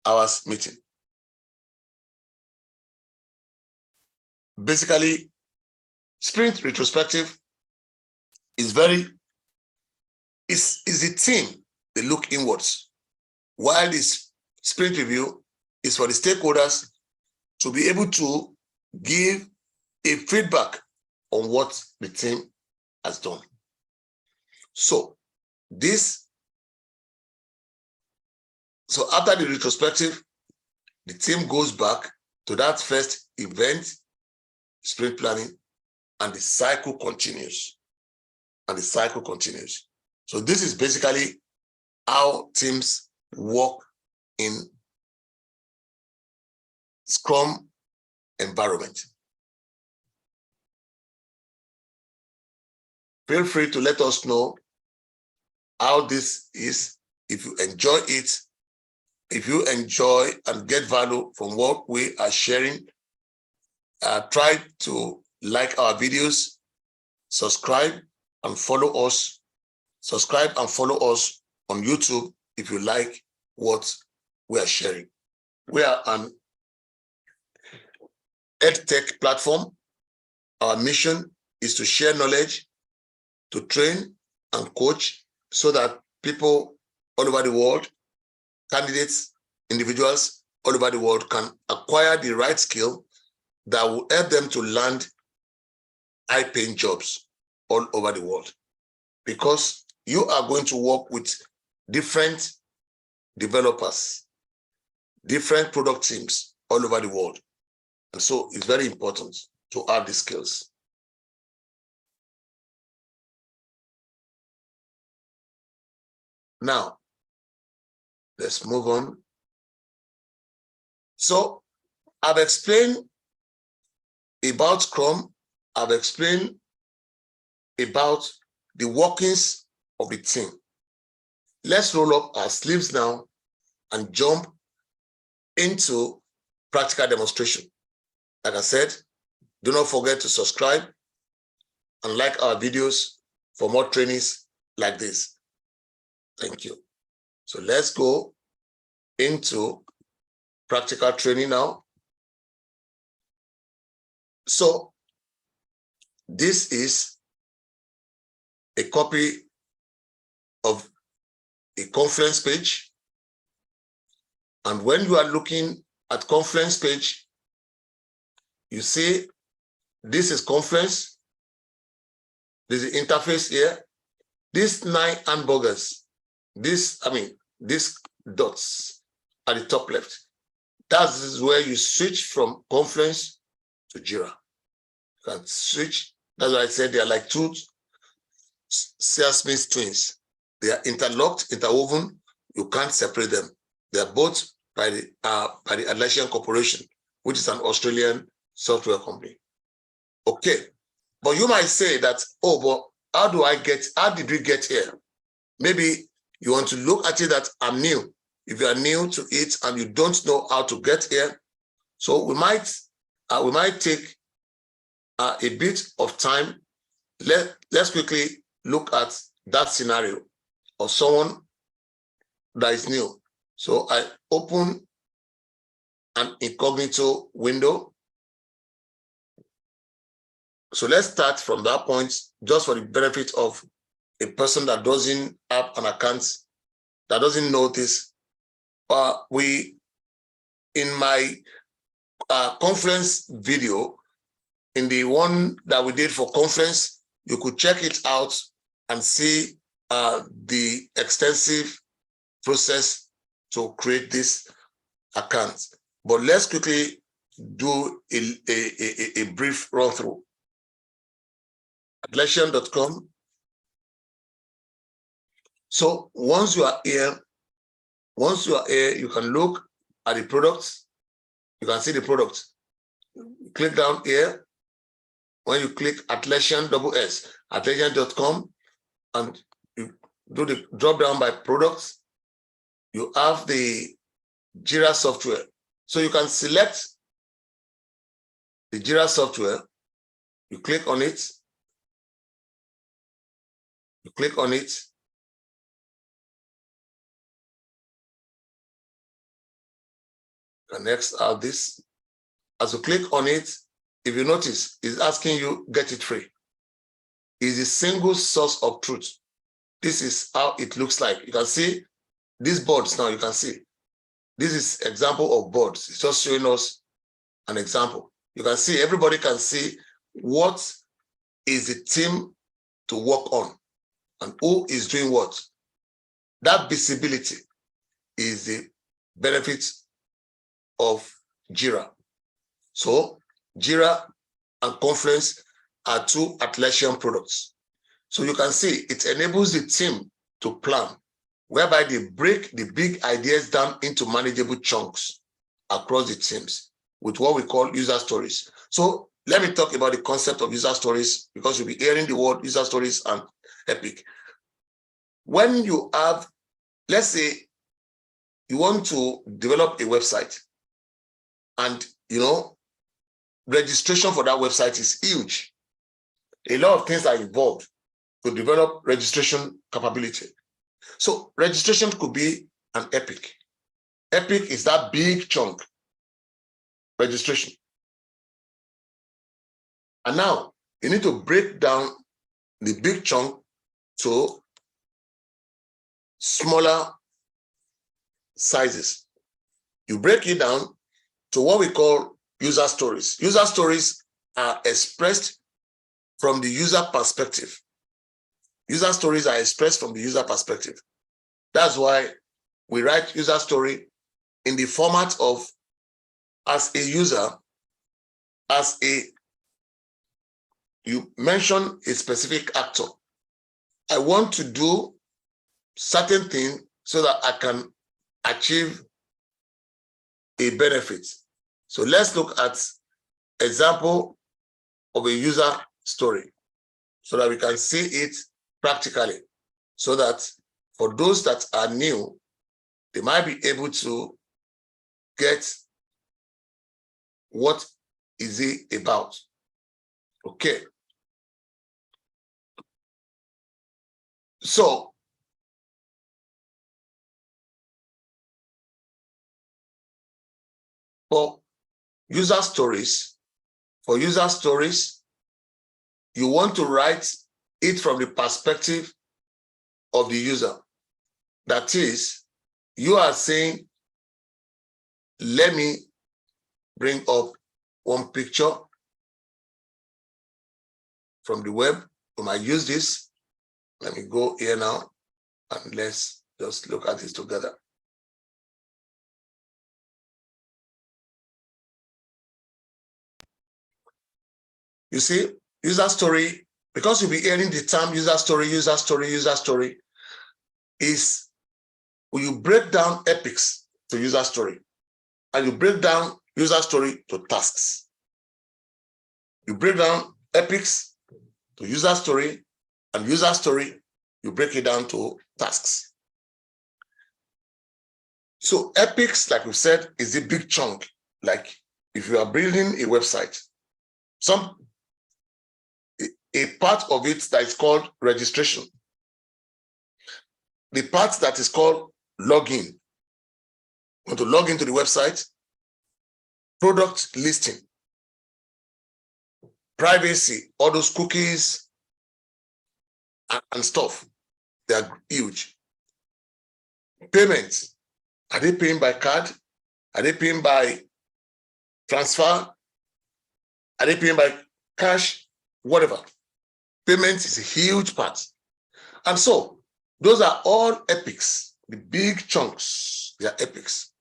hours meeting. Basically, sprint retrospective is the team, they look inwards, while this sprint review is for the stakeholders to be able to give a feedback on what the team has done. So after the retrospective, the team goes back to that first event, sprint planning, and the cycle continues. So this is basically how teams work in Scrum environment. Feel free to let us know how this is, if you enjoy it, if you enjoy and get value from what we are sharing. Try to like our videos, subscribe and follow us. Subscribe and follow us on YouTube if you like what we are sharing. We are an EdTech platform. Our mission is to share knowledge, to train and coach so that people all over the world, candidates, individuals all over the world can acquire the right skill that will help them to land high-paying jobs all over the world. Because you are going to work with different developers, different product teams all over the world. And so it's very important to have these skills. Now, let's move on. So I've explained about Scrum. I've explained about the workings of the team. Let's roll up our sleeves now and jump into practical demonstration. Like I said, do not forget to subscribe and like our videos for more trainings like this. Thank you. So let's go into practical training now. So this is a copy of a conference page. And when you are looking at conference page, you see this is conference. This is interface here. These 9 hamburgers, these dots at the top left, that is where you switch from conference to JIRA. You can switch. That's why I said they are like two Siamese twins. They are interlocked, interwoven. You can't separate them. They are both by the Atlassian Corporation, which is an Australian software company. Okay, but you might say that, oh, but how did we get here? Maybe you want to look at it that I'm new. If you are new to it and you don't know how to get here, so we might take a bit of time. Let's quickly look at that scenario of someone that is new. So I open an incognito window. So let's start from that point, just for the benefit of a person that doesn't have an account, that doesn't know this. In my conference video, in the one that we did for conference, you could check it out and see the extensive process to create this account. But let's quickly do a brief run through. Atlassian.com. So once you are here, you can look at the products. You can see the product. Click down here. When you click Atlassian Atlassian.com, and you do the drop down by products, you have the JIRA software. So you can select the JIRA software. You click on it. You click on it. And next have this. As you click on it, if you notice, it's asking you get it free. It's a single source of truth. This is how it looks like. You can see these boards now. You can see this is example of boards. It's just showing us an example. You can see, everybody can see what is the team to work on and who is doing what. That visibility is the benefit of JIRA. So JIRA and Conference are two Atlassian products. So you can see it enables the team to plan, whereby they break the big ideas down into manageable chunks across the teams with what we call user stories. So let me talk about the concept of user stories, because you'll be hearing the word user stories and epic. When you have, let's say, you want to develop a website, and registration for that website is huge. A lot of things are involved to develop registration capability. So registration could be an epic. Epic is that big chunk, registration. And now you need to break down the big chunk to smaller sizes. You break it down to what we call user stories. User stories are expressed from the user perspective. User stories are expressed from the user perspective. That's why we write user story in the format of, as a user, you mention a specific actor. I want to do certain thing so that I can achieve a benefit. So let's look at example of a user story so that we can see it practically, so that for those that are new, they might be able to get what is it about. Okay. So for user stories, you want to write it from the perspective of the user. That is, you are saying, let me bring up one picture from the web. We might use this. Let me go here now, and let's just look at this together. You see, user story, because you'll be hearing the term user story, is when you break down epics to user story, and you break down user story to tasks. You break down epics to user story, and user story, you break it down to tasks. So epics, like we said, is a big chunk. Like if you are building a website, a part of it that is called registration, the part that is called login. You want to log into the website, product listing, privacy, all those cookies and stuff, they are huge. Payments, are they paying by card? Are they paying by transfer? Are they paying by cash? Whatever. Payments is a huge part. And so those are all epics. The big chunks, they are epics.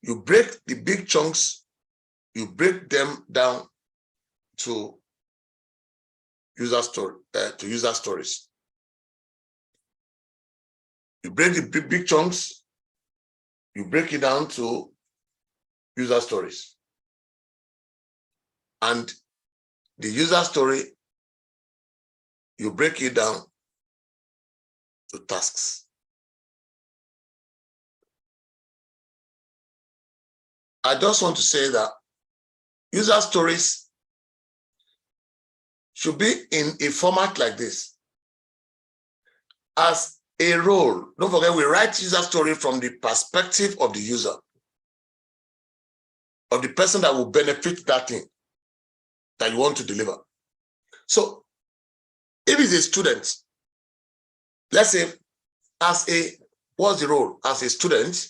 You break the big chunks, you break them down to user stories. You break the big chunks, you break it down to user stories. And the user story, you break it down to tasks. I just want to say that user stories should be in a format like this. As a role, don't forget, we write user story from the perspective of the user, of the person that will benefit that thing that you want to deliver. So if it's a student, let's say, what's the role? As a student,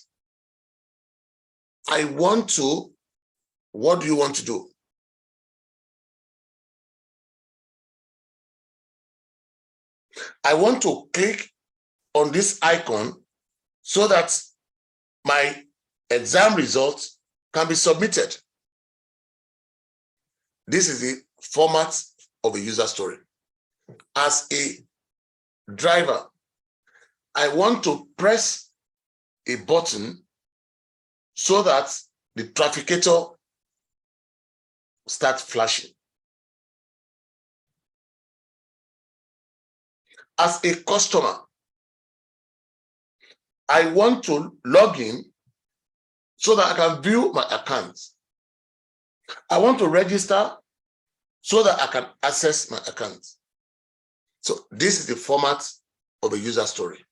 what do you want to do? I want to click on this icon so that my exam results can be submitted. This is the format of a user story. As a driver, I want to press a button so that the trafficator starts flashing. As a customer, I want to log in so that I can view my account. I want to register so that I can access my account. So this is the format of a user story.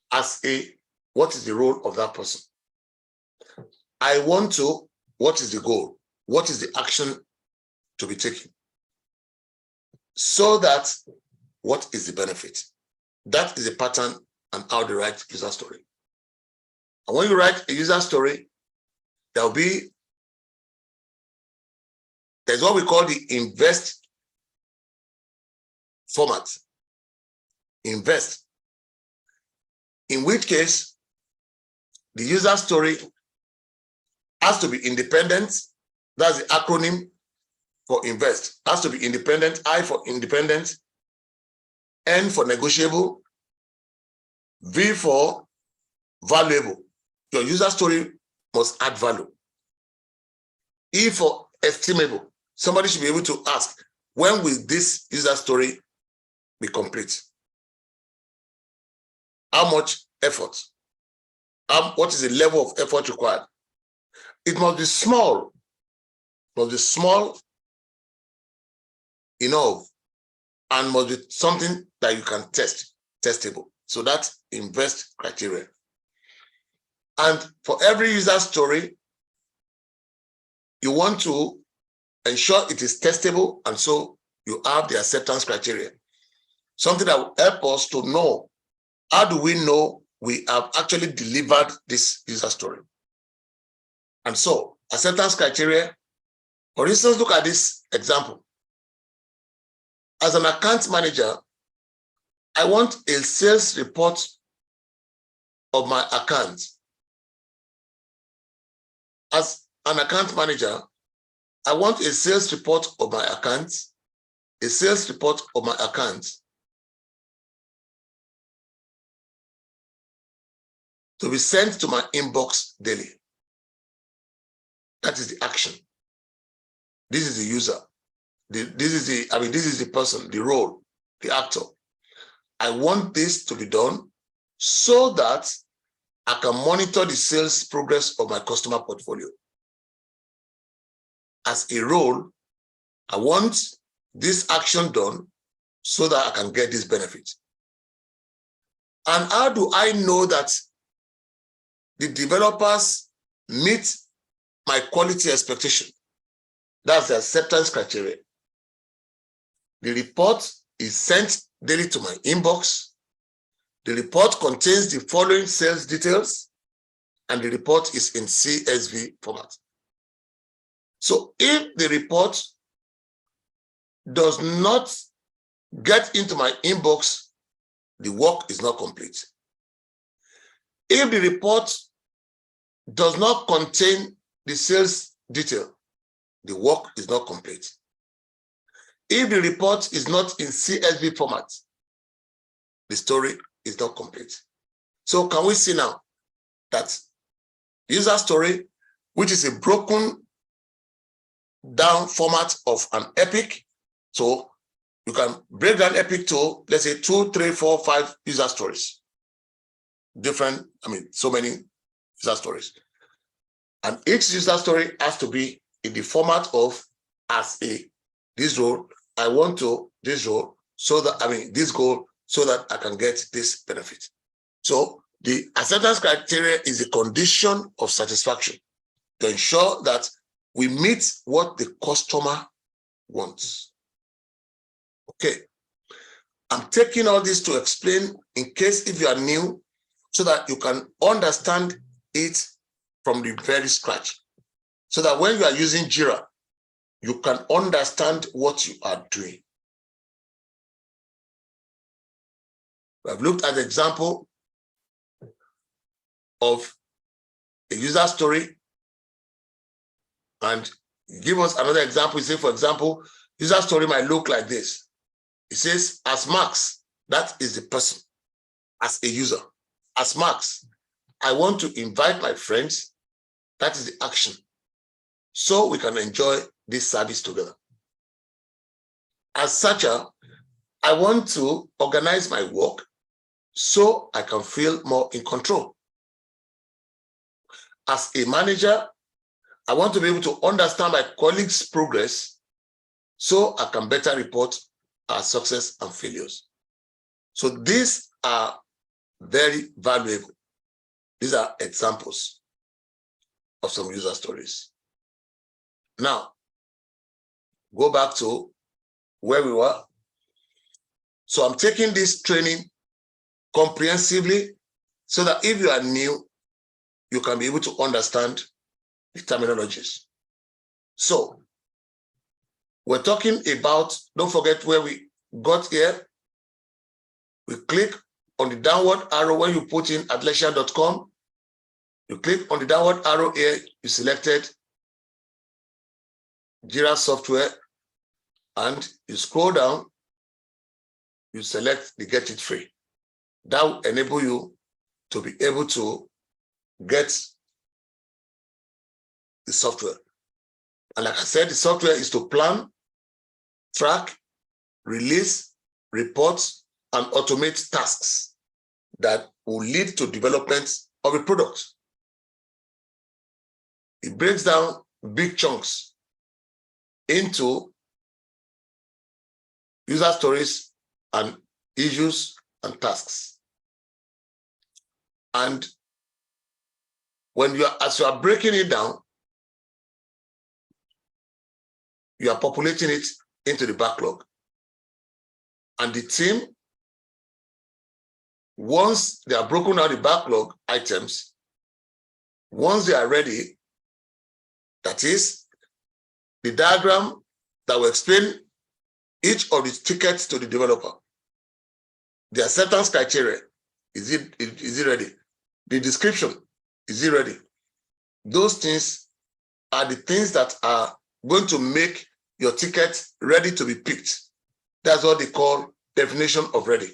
What is the role of that person? What is the goal? What is the action to be taken? So that, what is the benefit? That is a pattern and how to write user story. And when you write a user story, there's what we call the invest format. Invest. In which case, the user story has to be independent. That's the acronym for invest. Has to be independent. I for independent. N for negotiable. V for valuable. Your user story must add value. E for estimable. Somebody should be able to ask, when will this user story be complete? How much effort? What is the level of effort required? It must be small. It must be small enough, and must be something that you can test, testable. So that's invest criteria. And for every user story, you want to ensure it is testable, and so you have the acceptance criteria. Something that will help us to know, how do we know we have actually delivered this user story? And so acceptance criteria, for instance, look at this example. As an account manager, I want a sales report of my account. As an account manager, I want a sales report of my account, a sales report of my account to be sent to my inbox daily. That is the action. This is the user. This is the person, the role, the actor. I want this to be done so that I can monitor the sales progress of my customer portfolio. As a role, I want this action done so that I can get this benefit. And how do I know that the developers meet my quality expectation? That's the acceptance criteria. The report is sent daily to my inbox. The report contains the following sales details, and the report is in CSV format. So if the report does not get into my inbox, the work is not complete. If the report does not contain the sales detail, the work is not complete. If the report is not in CSV format, the story is not complete. So can we see now that user story, which is a broken down format of an epic, so you can break down epic to, let's say, 2, 3, 4, 5 user stories. Different, so many user stories. And each user story has to be in the format of this role, I want to, this role, so that, this goal, so that I can get this benefit. So the acceptance criteria is a condition of satisfaction to ensure that we meet what the customer wants. Okay. I'm taking all this to explain in case if you are new, so that you can understand it from the very scratch. So that when you are using JIRA, you can understand what you are doing. We have looked at the example of a user story, and give us another example. You say, for example, user story might look like this. It says, as Max, that is the person, as a user. As Max, I want to invite my friends, that is the action, so we can enjoy this service together. As Sacha, I want to organize my work so I can feel more in control. As a manager, I want to be able to understand my colleagues' progress so I can better report our success and failures. So these are very valuable. These are examples of some user stories. Now, go back to where we were. So I'm taking this training comprehensively so that if you are new, you can be able to understand the terminologies. So we're talking about, don't forget where we got here. We click on the downward arrow when you put in Atlassian.com. You click on the downward arrow here, you selected JIRA software, and you scroll down, you select the Get It Free. That will enable you to be able to get the software. And like I said, the software is to plan, track, release, report, and automate tasks that will lead to development of a product. It breaks down big chunks into user stories and issues and tasks. And as you are breaking it down, you are populating it into the backlog. And the team, once they are broken out the backlog items, once they are ready, that is the diagram that will explain each of the tickets to the developer. The acceptance criteria, is it ready? The description, is it ready? Those things are the things that are going to make your ticket ready to be picked. That's what they call definition of ready.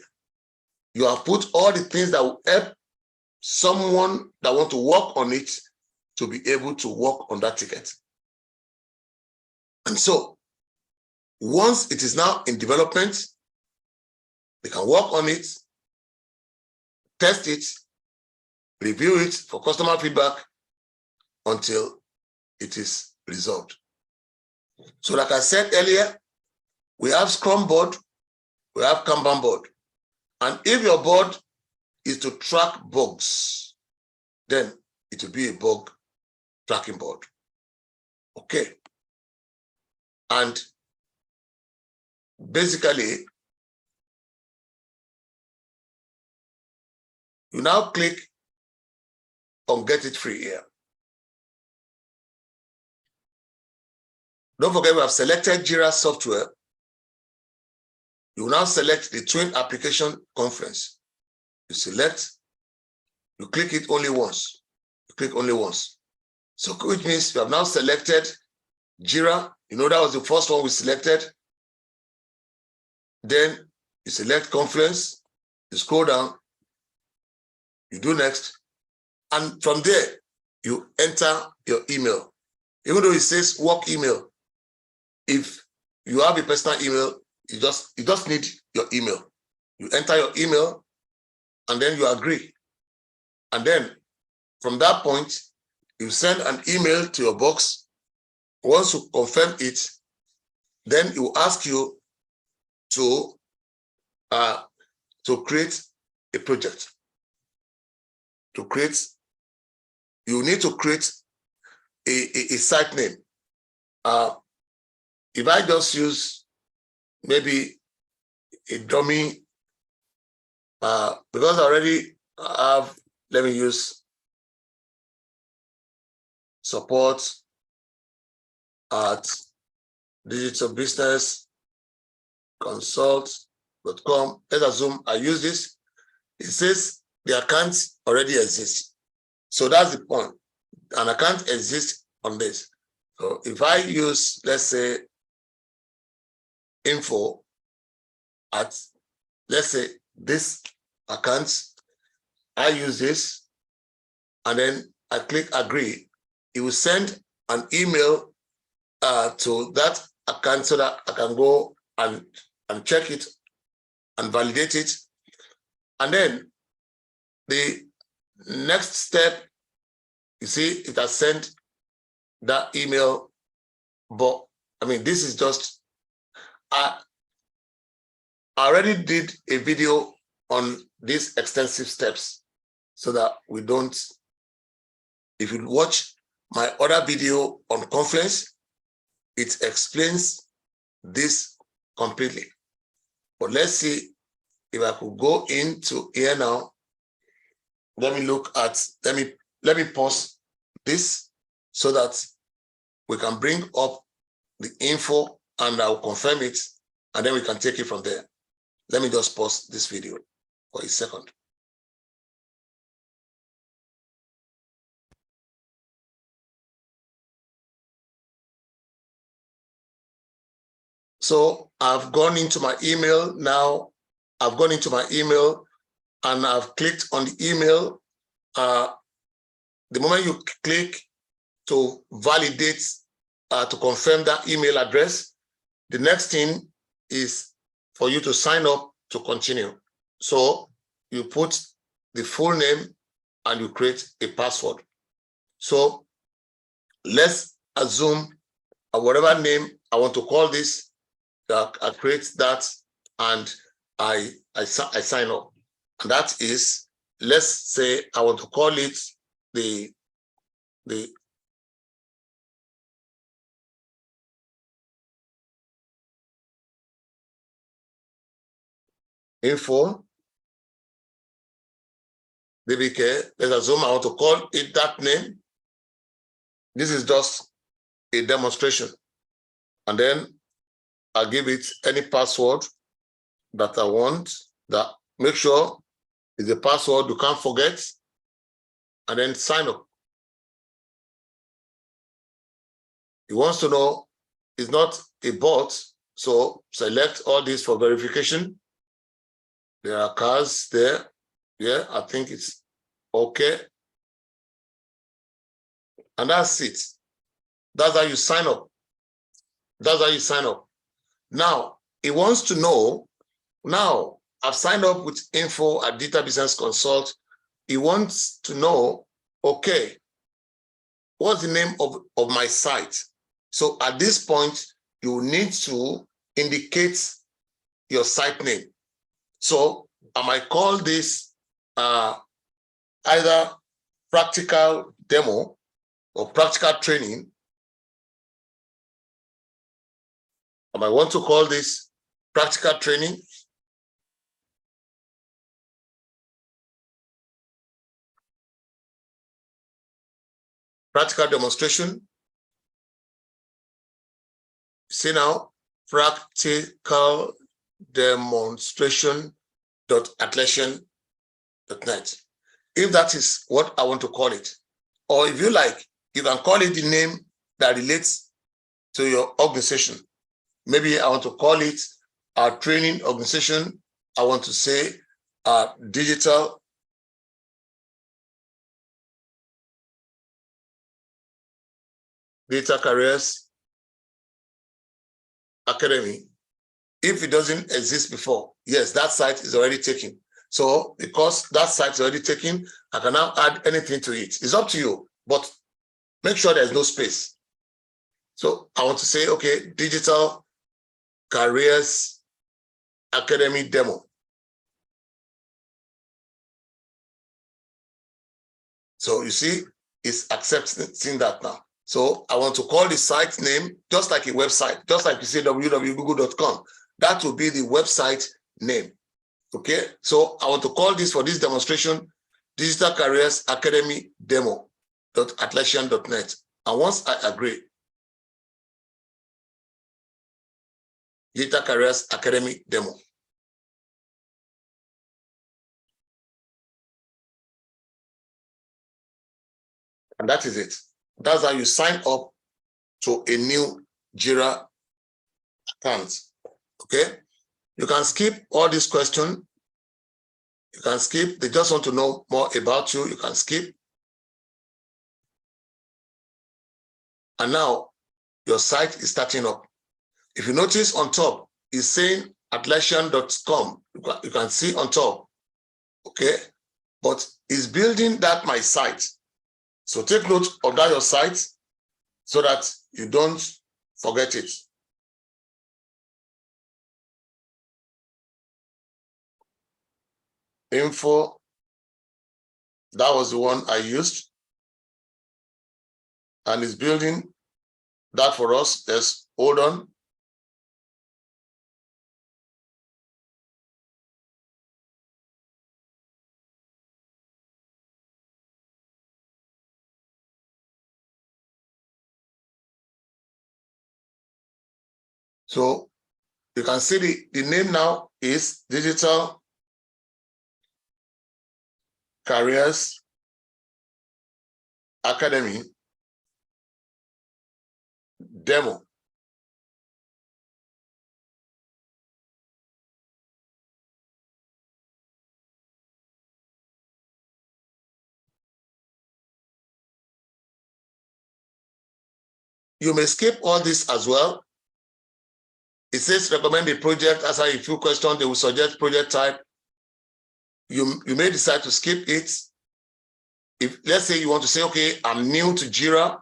You have put all the things that will help someone that want to work on it to be able to work on that ticket. And so once it is now in development, they can work on it, test it, review it for customer feedback until it is resolved. So like I said earlier, we have Scrum board, we have Kanban board. And if your board is to track bugs, then it will be a bug tracking board. Okay. And basically, you now click on Get It Free here. Don't forget, we have selected JIRA software. You now select the Twin Application Conference. You select, you click it only once. You click only once. So which means you have now selected JIRA. You know, that was the first one we selected. Then you select Conference, you scroll down, you do next, and from there, you enter your email. Even though it says work email, if you have a personal email, you just need your email. You enter your email, and then you agree. And then from that point, you send an email to your box. Once you confirm it, then it will ask you to create a project. You need to create a site name. If I just use maybe a dummy, because I already have, let me use support at digitalbusinessconsult.com. Let's assume I use this. It says the account already exists. So that's the point. An account exists on this. So if I use, let's say, info at, let's say, this account, I use this, and then I click agree. It will send an email to that account so that I can go and check it and validate it. And then the next step, you see, it has sent that email. But I mean, this is just, I already did a video on these extensive steps so that we don't, if you watch my other video on conference, it explains this completely. But let's see if I could go into here now. Let me look at, let me pause this so that we can bring up the info and I'll confirm it, and then we can take it from there. Let me just pause this video for a second. So I've gone into my email now. I've gone into my email and I've clicked on the email. The moment you click to validate, to confirm that email address, the next thing is for you to sign up to continue. So you put the full name and you create a password. So let's assume whatever name I want to call this, I create that and I sign up. And that is, let's say I want to call it the info DBK. Let's assume I want to call it that name. This is just a demonstration. And then I'll give it any password that I want. That make sure it's a password you can't forget, and then sign up. He wants to know it's not a bot, so select all this for verification. There are cars there. Yeah, I think it's okay. And that's it. That's how you sign up. That's how you sign up. Now, he wants to know, now I've signed up with info at Data Business Consult. He wants to know, okay, what's the name of my site? So at this point, you need to indicate your site name. So I might call this either practical demo or practical training. I might want to call this practical training. Practical demonstration. See now, practical demonstration.atlassian.net. If that is what I want to call it, or if you like, you can call it the name that relates to your organization. Maybe I want to call it a training organization. I want to say digital data careers academy. If it doesn't exist before, yes, that site is already taken. So because that site is already taken, I can now add anything to it. It's up to you, but make sure there's no space. So I want to say, okay, digital careers academy demo. So you see, it's accepting that now. So I want to call the site name, just like a website, just like you say www.google.com. That will be the website name. Okay, so I want to call this for this demonstration, Digital Careers Academy Demo.atlassian.net. And once I agree, Digital Careers Academy Demo. And that is it. That's how you sign up to a new JIRA account. Okay, you can skip all these questions. You can skip. They just want to know more about you. You can skip. And now your site is starting up. If you notice on top, it's saying Atlassian.com. You can see on top. Okay, but it's building that my site. So take note of that your site so that you don't forget it. Info, that was the one I used. And it's building that for us. Let's hold on. So you can see the name now is Digital Careers Academy Demo. you may skip all this as well. It says recommend a project. As a few questions, they will suggest project type. You may decide to skip it. If let's say you want to say, okay, I'm new to JIRA.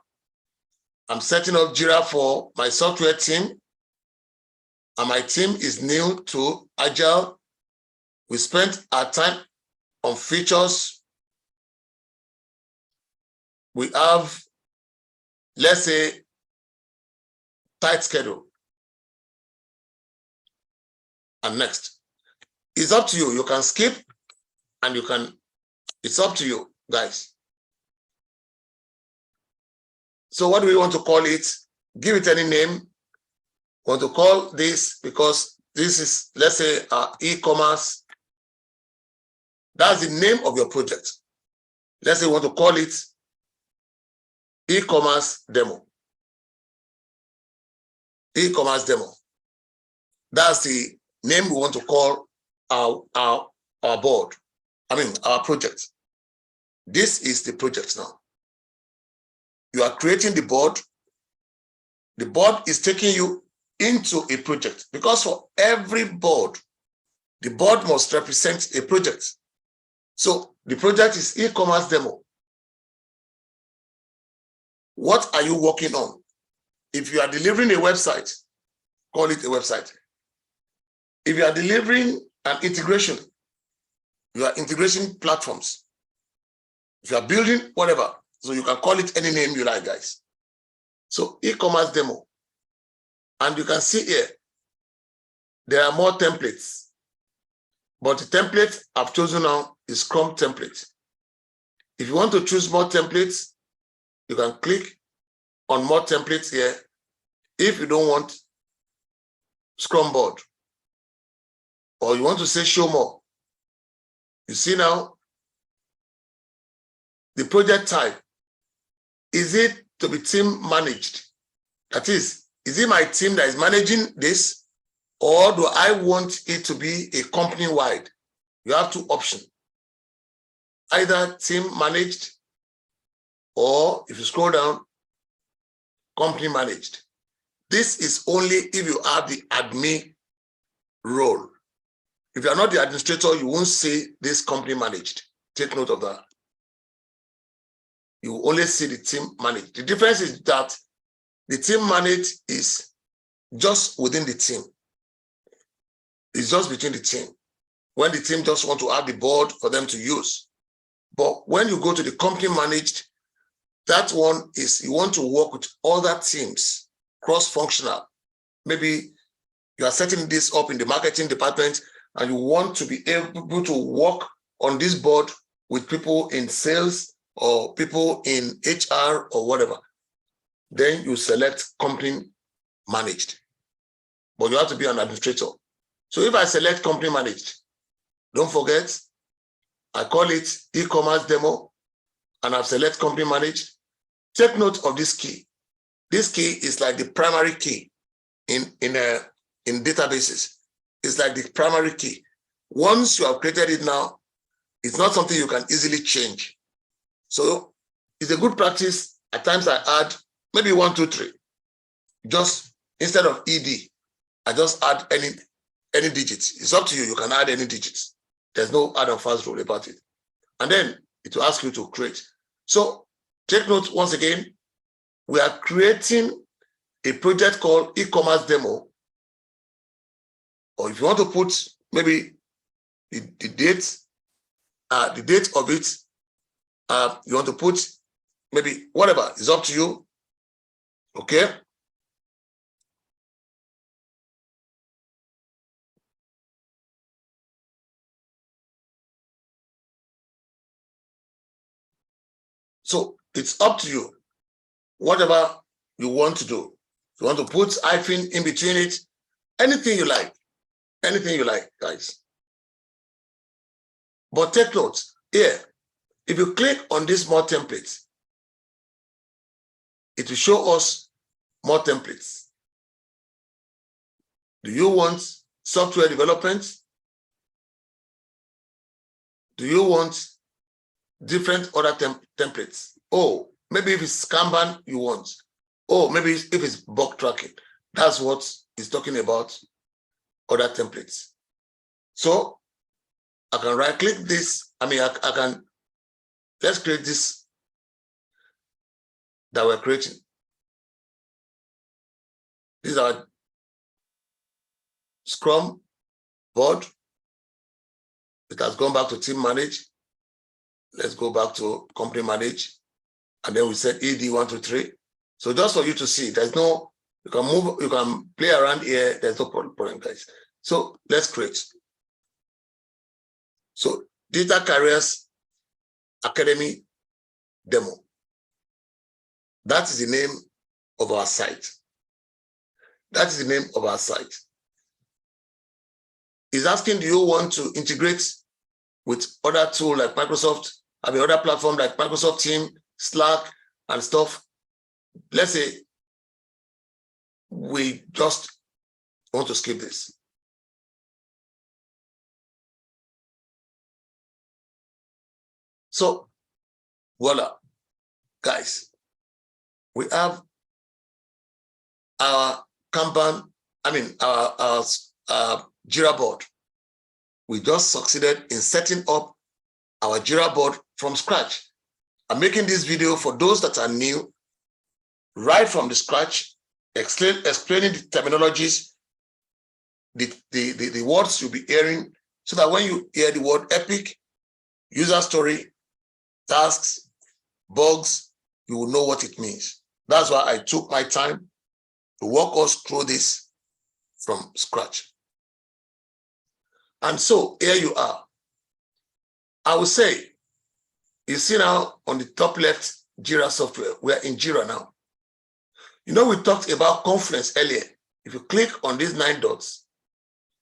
I'm setting up JIRA for my software team, and my team is new to Agile. We spent our time on features. We have, let's say, tight schedule. And next. It's up to you. You can skip and you can, it's up to you, guys. So what do we want to call it? Give it any name. We want to call this, because this is, let's say, e-commerce. That's the name of your project. Let's say we want to call it e-commerce demo. E-commerce demo. That's the name we want to call our board. Our project. This is the project now. You are creating the board. The board is taking you into a project, because for every board, the board must represent a project. So the project is e-commerce demo. What are you working on? If you are delivering a website, call it a website. If you are delivering an integration, you are integration platforms. If you are building whatever, so you can call it any name you like, guys. So e-commerce demo. And you can see here, there are more templates. But the template I've chosen now is Scrum template. If you want to choose more templates, you can click on more templates here. If you don't want Scrum board, or you want to say show more, you see now, the project type, is it to be team managed? That is it my team that is managing this, or do I want it to be a company-wide? You have two options. Either team managed, or if you scroll down, company managed. This is only if you have the admin role. If you are not the administrator, you won't see this company managed. Take note of that. You will only see the team managed. The difference is that the team managed is just within the team. It's just between the team. When the team just want to have the board for them to use. But when you go to the company managed, that one is you want to work with other teams, cross-functional. Maybe you are setting this up in the marketing department and you want to be able to work on this board with people in sales or people in HR or whatever. Then you select company managed. But you have to be an administrator. So if I select company managed, don't forget, I call it e-commerce demo, and I've select company managed. Take note of this key. This key is like the primary key in databases. It's like the primary key. Once you have created it now, it's not something you can easily change. So it's a good practice. At times I add maybe 1, 2, 3. Just instead of ED, I just add any digits. It's up to you. You can add any digits. There's no add and fast rule about it. And then it will ask you to create. So take note once again, we are creating a project called e-commerce demo. Or if you want to put maybe the date of it, you want to put maybe whatever, it's up to you. Okay. So it's up to you, whatever you want to do. If you want to put hyphen in between it, anything you like, guys. But take notes here. If you click on this more templates, it will show us more templates. Do you want software development? Do you want different other templates? Oh, maybe if it's Kanban you want. Oh, maybe if it's bug tracking, that's what it's talking about, other templates. So I can right click this. I can, let's create this that we're creating. This is our Scrum board. It has gone back to team manage. Let's go back to company manage. And then we set ED 1 to 3. So just for you to see, there's no, you can move, you can play around here. There's no problem, guys. So let's create. So Data Careers Academy Demo. That is the name of our site. That is the name of our site. It's asking, do you want to integrate with other tools like Microsoft, other platforms like Microsoft Teams, Slack, and stuff? Let's say we just want to skip this. So, voila, guys, we have our Kanban, our JIRA board. We just succeeded in setting up our JIRA board from scratch. I'm making this video for those that are new, right from the scratch, explaining the terminologies, the words you'll be hearing, so that when you hear the word epic, user story, tasks, bugs, you will know what it means. That's why I took my time to walk us through this from scratch. And so here you are. I will say, you see now on the top left, JIRA software. We're in JIRA now. You know, we talked about Confluence earlier. If you click on these 9 dots,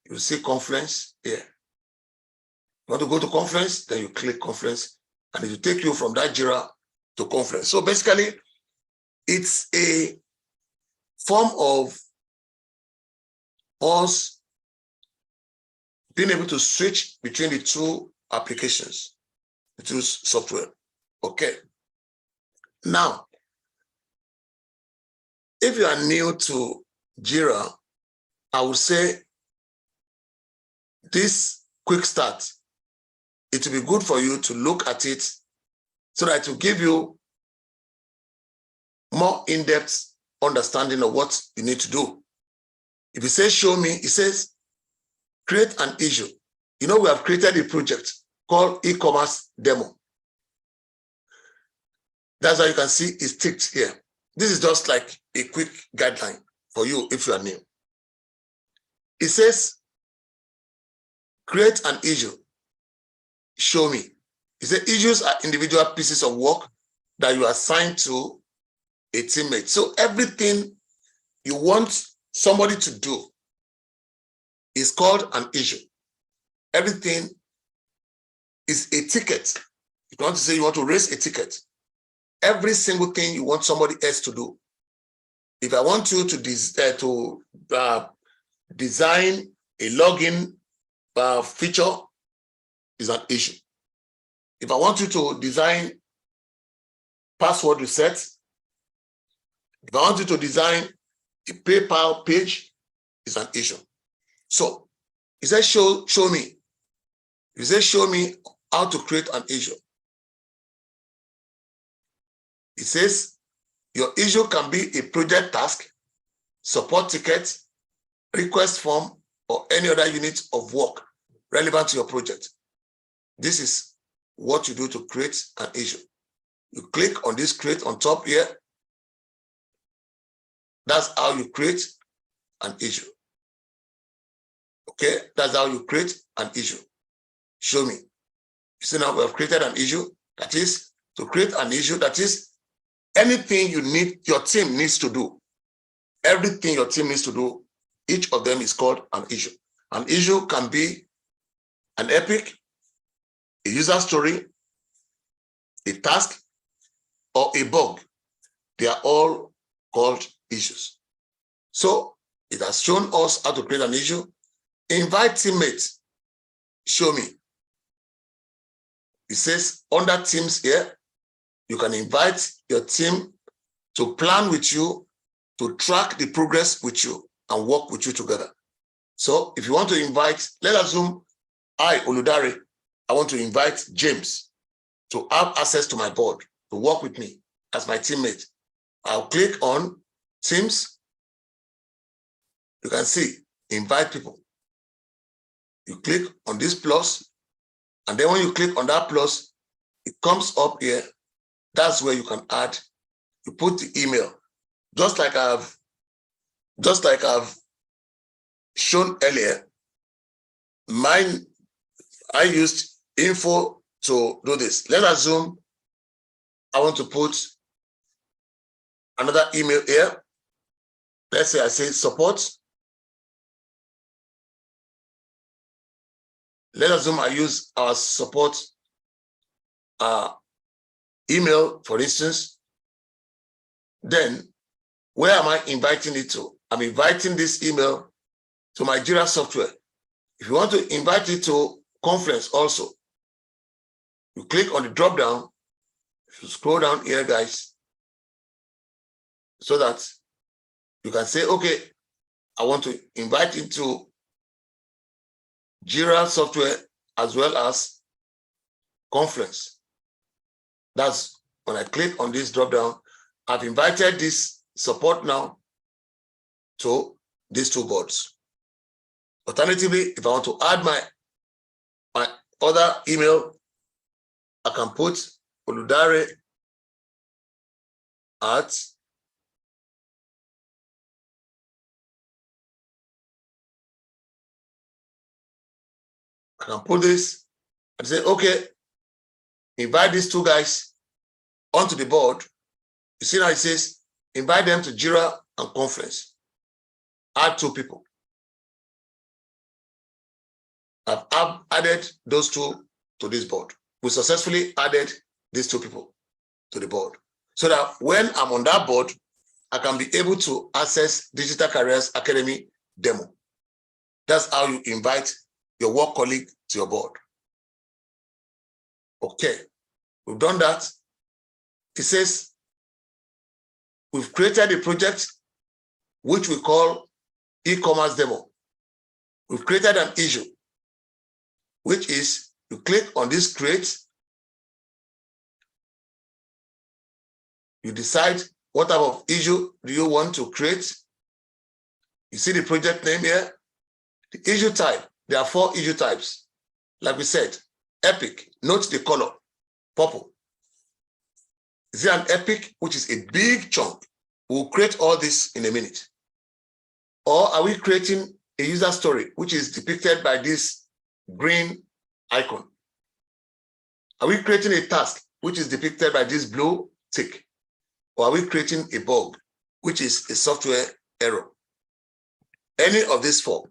you see Confluence here. You want to go to Confluence, then you click Confluence, and it will take you from that JIRA to Confluence. So basically, it's a form of us being able to switch between the two applications, the two software. Okay. Now, if you are new to JIRA, I would say this quick start, it will be good for you to look at it so that it will give you more in-depth understanding of what you need to do. If you say show me, it says create an issue. You know, we have created a project called e-commerce demo. That's how you can see it's ticked here. This is just like a quick guideline for you if you are new. It says create an issue, show me. It says issues are individual pieces of work that you assign to a teammate. So everything you want somebody to do is called an issue. Everything is a ticket. If you want to say you want to raise a ticket, every single thing you want somebody else to do. If I want you to design a login feature, is an issue. If I want you to design password reset, if I want you to design a PayPal page, is an issue. So it says show me. It says show me how to create an issue. It says your issue can be a project task, support ticket, request form, or any other unit of work relevant to your project. This is what you do to create an issue. You click on this create on top here. That's how you create an issue. Okay, that's how you create an issue. Show me. You see now we have created an issue. That is to create an issue. That is anything you need, your team needs to do. Everything your team needs to do, each of them is called an issue. An issue can be an epic, a user story, a task, or a bug. They are all called issues. So it has shown us how to create an issue. Invite teammates. Show me. It says under teams here, you can invite your team to plan with you to track the progress with you and work with you together. So if you want to invite, let's assume I, Oludare, I want to invite James to have access to my board, to work with me as my teammate. I'll click on Teams. You can see, invite people. You click on this plus, and then when you click on that plus, it comes up here. That's where you can add, you put the email, just like I've shown earlier. Mine, I used info to do this. Let's assume I want to put another email here. Let's say I say support. Let's assume I use our support email, for instance. Then where am I inviting it to? I'm inviting this email to my JIRA software. If you want to invite it to conference also, you click on the drop down. If you scroll down here, guys, so that you can say, okay, I want to invite it to JIRA software as well as conference. That's when I click on this drop down. I've invited this support now to these two boards. Alternatively, if I want to add my other email, I can put Oludare at I can put this and say, okay, invite these two guys onto the board. You see now it says, invite them to JIRA and conference. Add two people. I've added those two to this board. We successfully added these two people to the board, so that when I'm on that board, I can be able to access Digital Careers Academy demo. That's how you invite your work colleague to your board. Okay, we've done that. It says we've created a project which we call e-commerce demo. We've created an issue, which is you click on this create. You decide what type of issue do you want to create. You see the project name here. The issue type, there are 4 issue types. Like we said, epic, note the color, purple. Is it an epic, which is a big chunk? We'll create all this in a minute. Or are we creating a user story, which is depicted by this green icon? Are we creating a task, which is depicted by this blue tick? Or are we creating a bug, which is a software error? Any of these 4,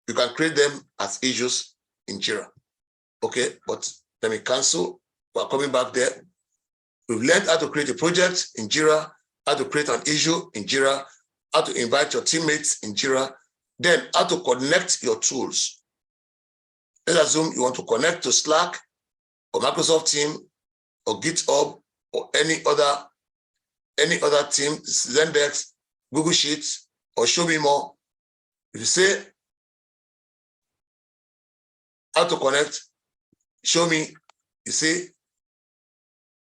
you can create them as issues in JIRA. Okay, but let me cancel. We're coming back there. We've learned how to create a project in JIRA, how to create an issue in JIRA, how to invite your teammates in JIRA, then how to connect your tools. Let's assume you want to connect to Slack or Microsoft Teams or GitHub or any other team, Zendesk, Google Sheets, or Show Me More. If you say how to connect, show me, you see,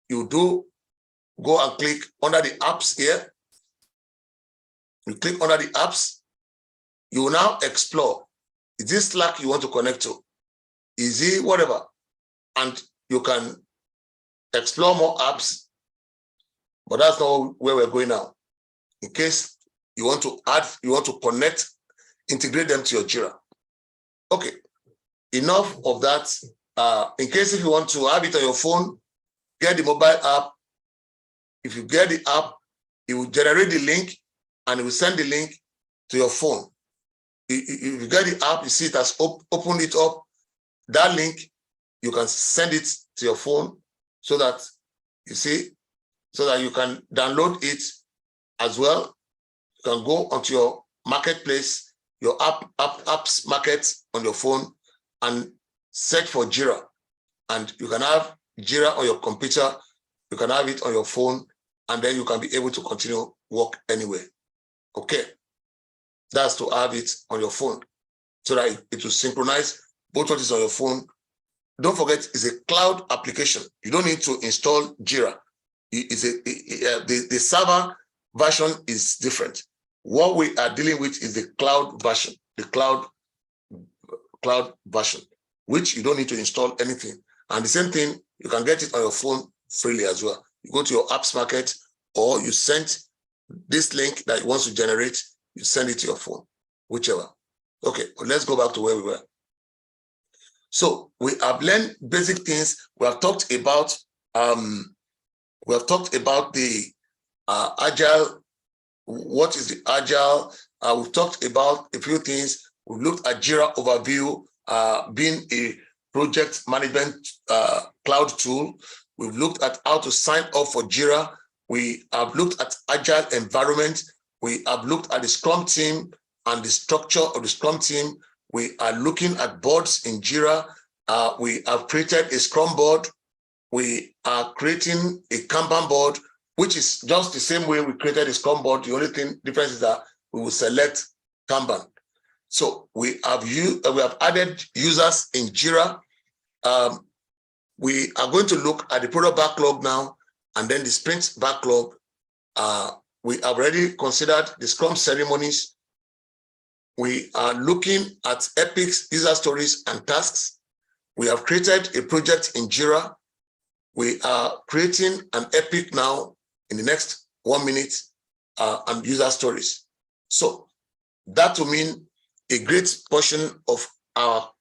you do go and click under the apps here. You click under the apps. You will now explore. Is this Slack you want to connect to? Is it whatever? And you can explore more apps, but that's not where we're going now. In case you want to add, you want to connect, integrate them to your JIRA. Okay, enough of that. In case if you want to have it on your phone, get the mobile app. If you get the app, it will generate the link and it will send the link to your phone. If you get the app, you see it has opened it up. That link, you can send it to your phone so that you see, so that you can download it as well. You can go onto your marketplace, your apps market on your phone and search for JIRA. And you can have JIRA on your computer, you can have it on your phone, and then you can be able to continue work anywhere. Okay, that's to have it on your phone so that it will synchronize both what is on your phone. Don't forget, it's a cloud application. You don't need to install JIRA. The server version is different. What we are dealing with is the cloud version, the cloud version, which you don't need to install anything. And the same thing, you can get it on your phone freely as well. You go to your apps market, or you send this link that you want to generate, you send it to your phone, whichever. Okay, well, let's go back to where we were. So we have learned basic things. We have talked about the Agile. What is the Agile? We've talked about a few things. We've looked at JIRA overview, being a project management cloud tool. We've looked at how to sign up for JIRA. We have looked at Agile environment. We have looked at the Scrum team and the structure of the Scrum team. We are looking at boards in JIRA. We have created a Scrum board. We are creating a Kanban board, which is just the same way we created a Scrum board. The only difference is that we will select Kanban. So we have added users in JIRA. We are going to look at the product backlog now, and then the sprint backlog. We have already considered the Scrum ceremonies. We are looking at epics, user stories, and tasks. We have created a project in JIRA. We are creating an epic now in the next 1 minute, and user stories. So that will mean a great portion of our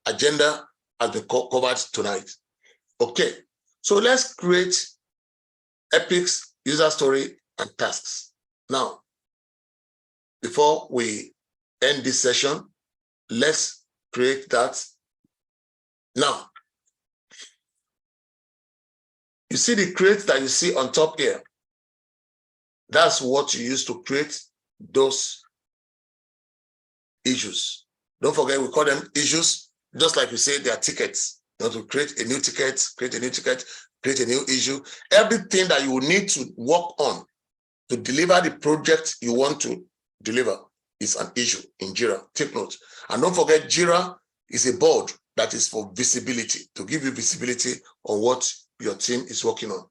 agenda has been covered tonight. Okay, so let's create epics, user story, and tasks. Now, before we end this session, let's create that. Now, you see the crate that you see on top here. That's what you use to create those issues. Don't forget, we call them issues, just like we say they are tickets. You know, to create a new ticket, create a new issue. Everything that you will need to work on to deliver the project you want to deliver is an issue in JIRA. Take note. And don't forget, JIRA is a board that is for visibility, to give you visibility on what your team is working on.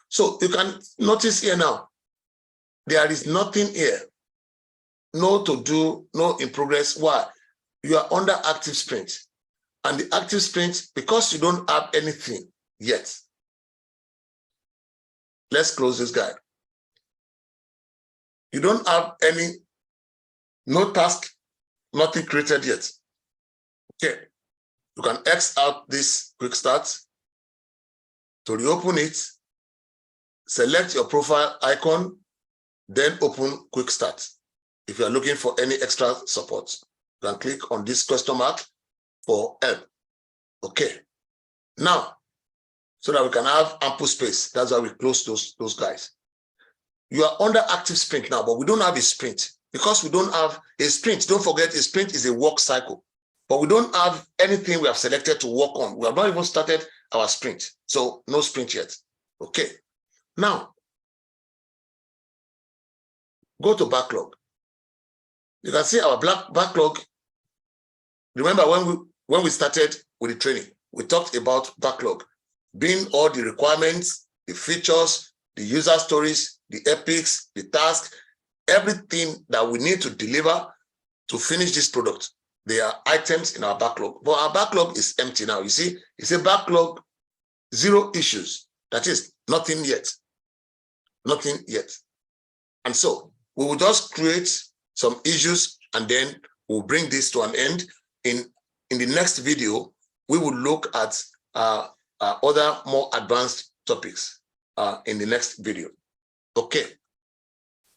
So you can notice here now, there is nothing here. No to do, no in progress. Why? You are under active sprint. And the active sprint, because you don't have anything yet. Let's close this guide. You don't have no task, nothing created yet. Okay. You can X out this quick start. To reopen it, select your profile icon, then open quick start. If you are looking for any extra support, you can click on this question mark for help. Okay. Now, so that we can have ample space, that's why we close those guys. You are under active sprint now, but we don't have a sprint. Because we don't have a sprint, don't forget, a sprint is a work cycle. But we don't have anything we have selected to work on. We have not even started our sprint. So no sprint yet. Okay. Now, go to backlog. You can see our backlog. Remember when we started with the training, we talked about backlog being all the requirements, the features, the user stories, the epics, the tasks, everything that we need to deliver to finish this product. There are items in our backlog, but our backlog is empty now. You see, it's a backlog, 0 issues. That is nothing yet. Nothing yet. And so we will just create some issues and then we'll bring this to an end. In the next video, we will look at other more advanced topics in the next video. Okay.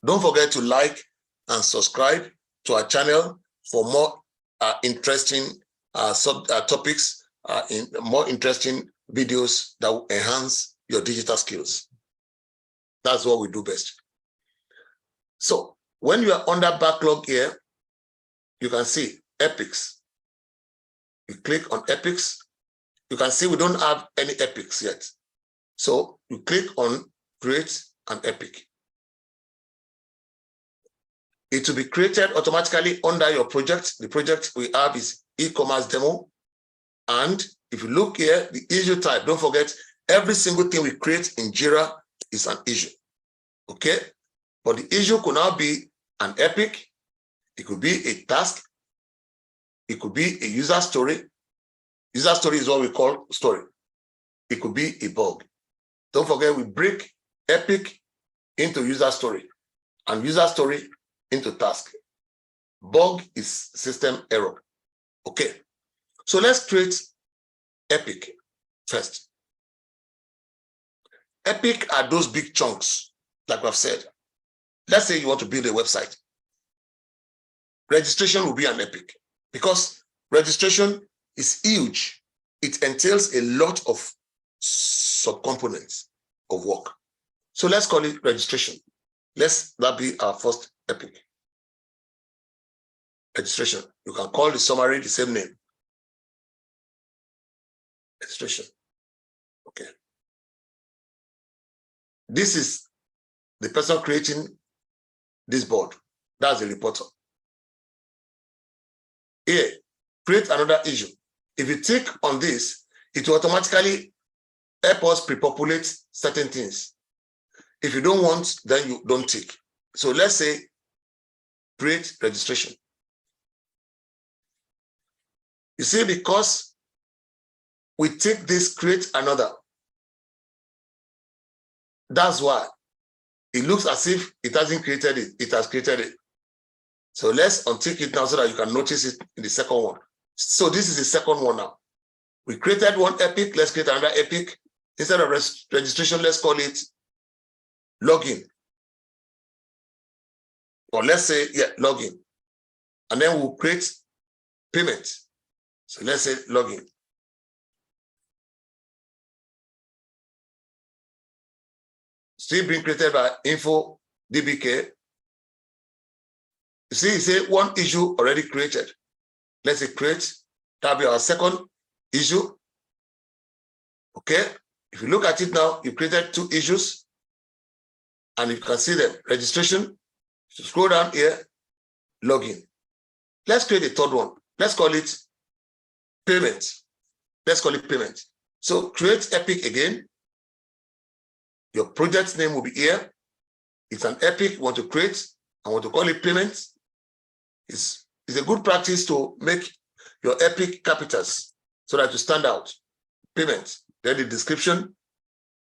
Don't forget to like and subscribe to our channel for more interesting topics, in more interesting videos that will enhance your digital skills. That's what we do best. So when you are under backlog here, you can see epics. You click on epics. You can see we don't have any epics yet. So you click on create an epic. It will be created automatically under your project. The project we have is e-commerce demo. And if you look here, the issue type, don't forget, every single thing we create in JIRA is an issue. Okay? But the issue could now be an epic. It could be a task. It could be a user story. User story is what we call story. It could be a bug. Don't forget, we break epic into user story and user story into task. Bug is system error. Okay. So let's create epic first. Epic are those big chunks, like I've said. Let's say you want to build a website. Registration will be an epic because registration is huge. It entails a lot of subcomponents of work. So let's call it registration. That be our first epic. Registration. You can call the summary the same name. Registration. Okay. This is the person creating this board. That's the reporter. Here, create another issue. If you tick on this, it will automatically help us pre-populate certain things. If you don't want, then you don't tick. So let's say create registration. You see, because we take this, create another. That's why it looks as if it hasn't created it. It has created it. So let's untick it now so that you can notice it in the second one. So this is the second one now. We created one epic. Let's create another epic. Instead of registration, let's call it login. Or let's say, login. And then we'll create payment. So let's say login. Still being created by info DBK. You see, it say one issue already created. Let's say create. That'll be our second issue. Okay. If you look at it now, you created two issues. And you can see them. Registration. So scroll down here. Login. Let's create a third one. Let's call it payment. Let's call it payment. So create epic again. Your project name will be here. It's an epic you want to create. I want to call it payment. It's a good practice to make your epic capitals so that you stand out. Payment. Then the description,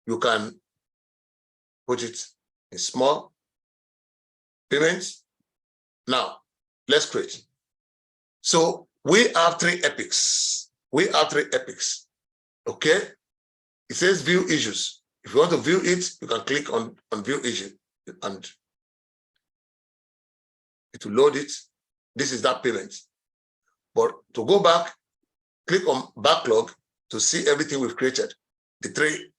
you can put it in small. Payments. Now, let's create. So we have three epics. Okay? It says view issues. If you want to view it, you can click on view issue and it will load it. This is that payment. But to go back, click on backlog to see everything we've created. The three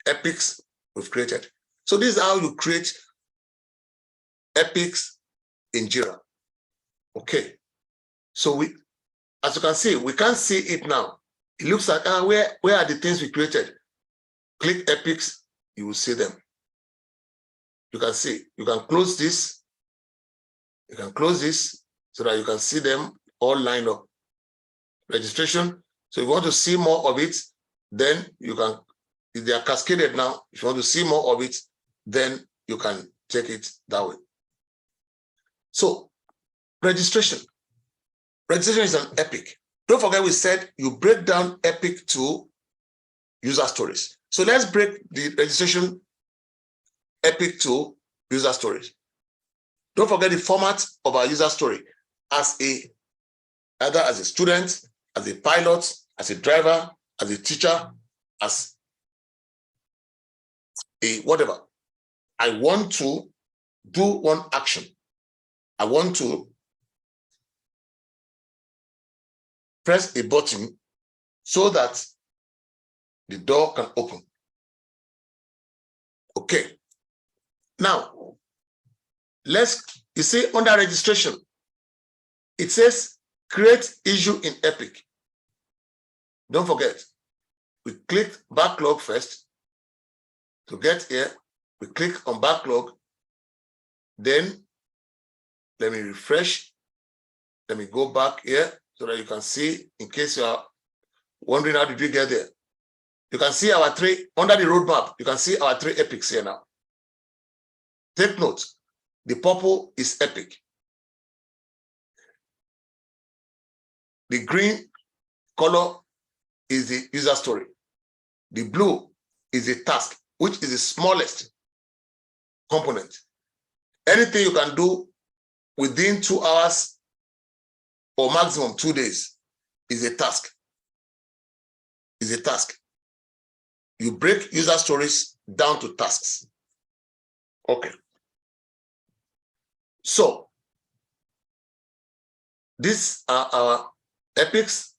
epics we've created. So this is how you create epics in JIRA. Okay. So as you can see, we can't see it now. It looks like, where are the things we created? Click epics, you will see them. You can see, you can close this. You can close this so that you can see them all lined up. Registration. So if you want to see more of it, then you can, if they are cascaded now, if you want to see more of it, then you can take it that way. So registration. Registration is an epic. Don't forget we said you break down epic to user stories. So let's break the registration epic to user stories. Don't forget the format of our user story either as a student, as a pilot, as a driver, as a teacher, as a whatever. I want to do one action. I want to press a button so that the door can open. Okay. Now, you see under registration, it says create issue in Epic. Don't forget, we clicked backlog first to get here. We click on backlog. Then let me refresh. Let me go back here so that you can see, in case you are wondering how did we get there. You can see our three, under the roadmap, you can see our three epics here now. Take note, the purple is epic. The green color is the user story. The blue is a task, which is the smallest component. Anything you can do within 2 hours or maximum 2 days is a task. Is a task. You break user stories down to tasks. Okay. So these are our epics.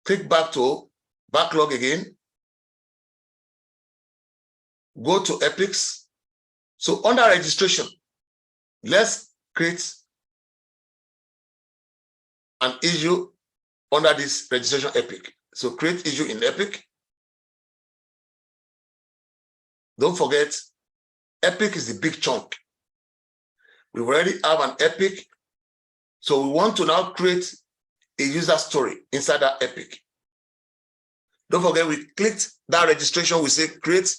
Click back to backlog again. Go to epics. So under registration, let's create an issue under this registration epic. So create issue in epic. Don't forget, epic is the big chunk. We already have an epic. So we want to now create a user story inside that epic. Don't forget, we clicked that registration, we say create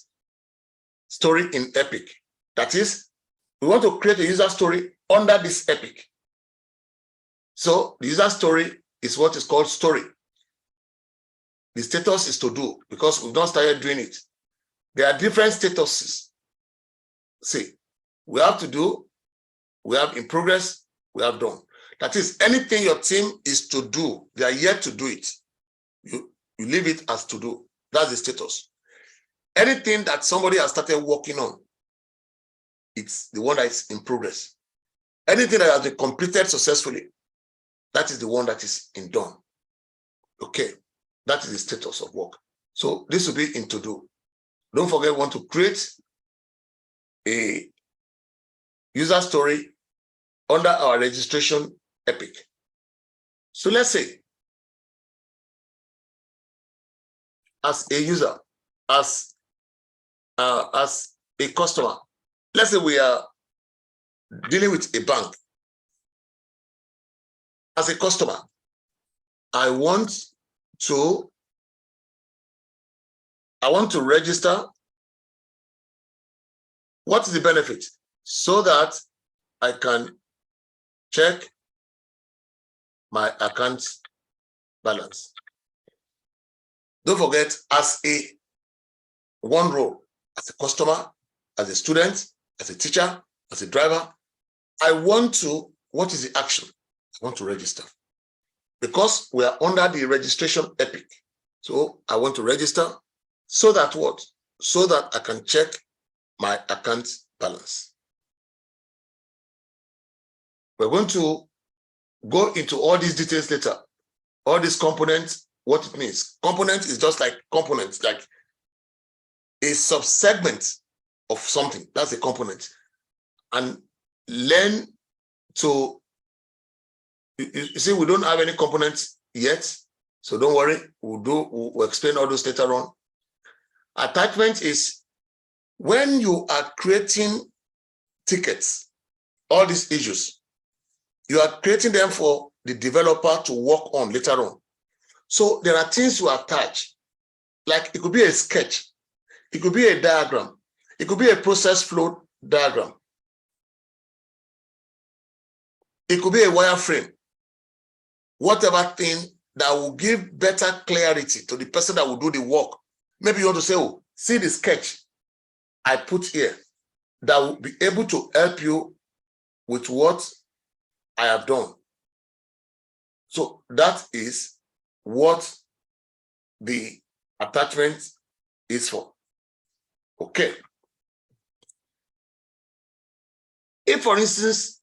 story in epic. That is, we want to create a user story under this epic. So the user story is what is called story. The status is to do, because we've not started doing it. There are different statuses. See, we have to do, we have in progress, we have done. That is, anything your team is to do, they are yet to do it. You leave it as to do. That's the status. Anything that somebody has started working on, it's the one that is in progress. Anything that has been completed successfully, that is the one that is in done. Okay, that is the status of work. So this will be in to do. Don't forget, we want to create a user story under our registration epic. So let's say, as a user, as a customer, let's say we are dealing with a bank. As a customer, I want to register. What is the benefit? So that I can check my account balance. Don't forget, as a one role, as a customer, as a student, as a teacher, as a driver, I want to, what is the action? I want to register. Because we are under the registration epic. So I want to register so that what? So that I can check my account balance. We're going to go into all these details later. All these components, what it means. Component is just like components, like a subsegment of something. That's a component. And learn to, you see, we don't have any components yet, so don't worry, we'll explain all those later on. Attachment is when you are creating tickets, all these issues, you are creating them for the developer to work on later on. So there are things you attach, like it could be a sketch, it could be a diagram, it could be a process flow diagram, it could be a wireframe, whatever thing that will give better clarity to the person that will do the work. Maybe you want to say, oh, see the sketch I put here that will be able to help you with what I have done. So that is what the attachment is for. Okay. If, for instance,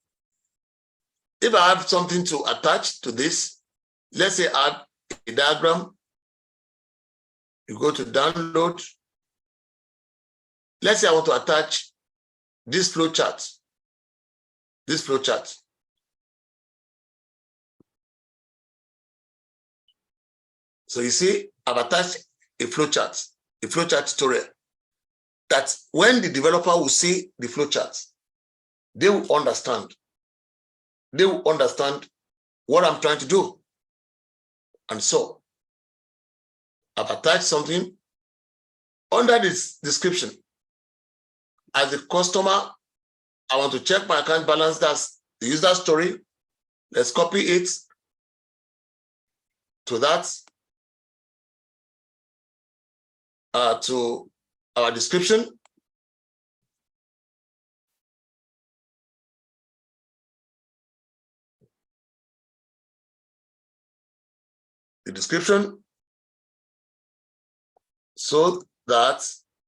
if I have something to attach to this, let's say add a diagram, you go to download. Let's say I want to attach this flow chart. This flow chart. So you see, I've attached a flow chart tutorial. that when the developer will see the flowchart, they will understand. They will understand what I'm trying to do. And so I've attached something under this description. As a customer, I want to check my account balance. That's the user story. Let's copy it to that, to our description. The description, so that,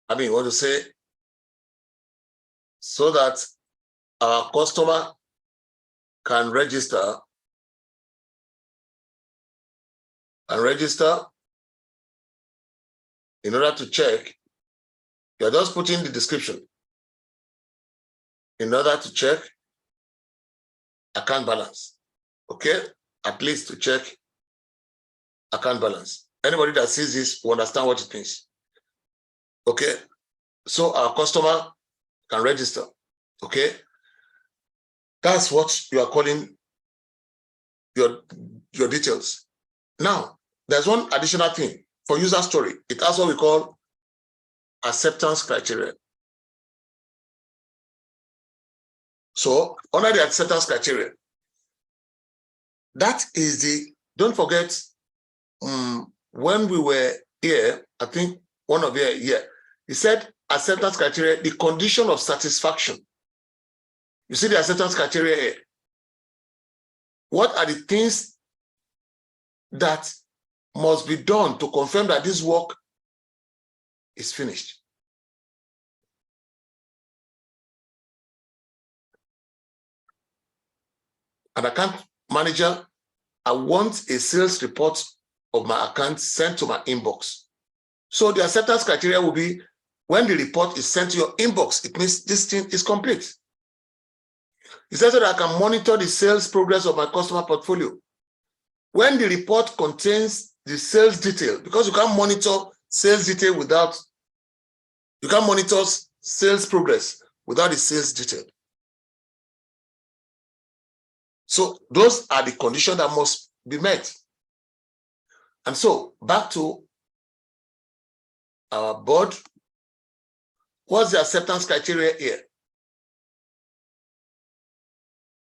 want to say, so that our customer can register in order to check. You're just putting the description in order to check account balance. Okay, at least to check account balance. Anybody that sees this will understand what it means. Okay, so our customer can register. Okay, that's what you are calling your details. Now, there's one additional thing for user story. It has what we call acceptance criteria. So under the acceptance criteria, that is don't forget, when we were here, I think one of you here, he said acceptance criteria, the condition of satisfaction. You see the acceptance criteria here. What are the things that must be done to confirm that this work is finished? An account manager, I want a sales report of my account sent to my inbox. So the acceptance criteria will be, when the report is sent to your inbox, it means this thing is complete. It says that I can monitor the sales progress of my customer portfolio. When the report contains the sales detail, because you can't monitor sales detail without, you can't monitor sales progress without the sales detail. So those are the conditions that must be met. And so back to our board, what's the acceptance criteria here?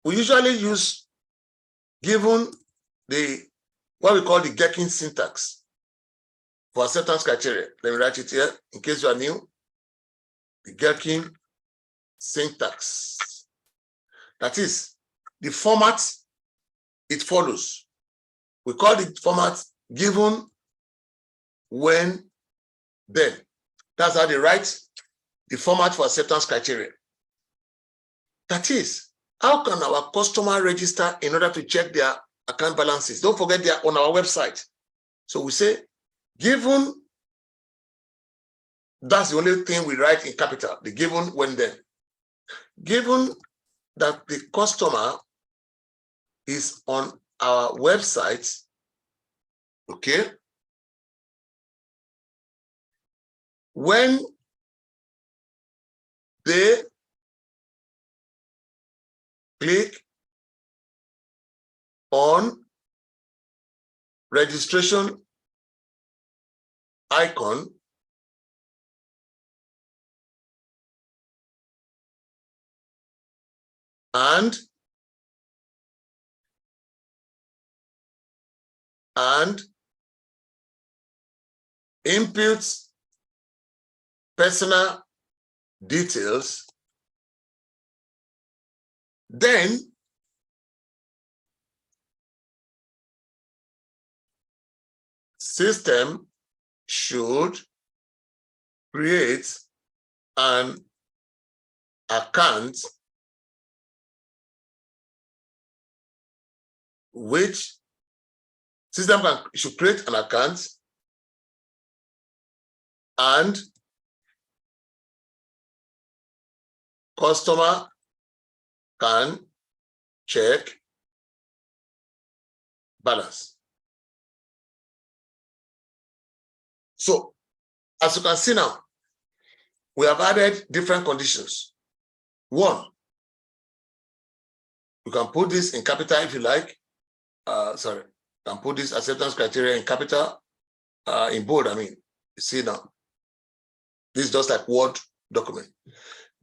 We usually use, given what we call the Gherkin syntax for acceptance criteria. Let me write it here in case you are new. The Gherkin syntax. That is the format it follows. We call the format given, when, then. That's how they write the format for acceptance criteria. That is, how can our customer register in order to check their account balances? Don't forget they are on our website. So we say, given, that's the only thing we write in capital, the given, when, then. Given that the customer is on our website, okay, when they click on registration icon, and inputs personal details, then system should create an account which system should create an account and customer can check balance. So as you can see now, we have added different conditions. One, you can put this in capital if you like. You can put this acceptance criteria in capital, in bold, I mean. You see now, this is just like Word document.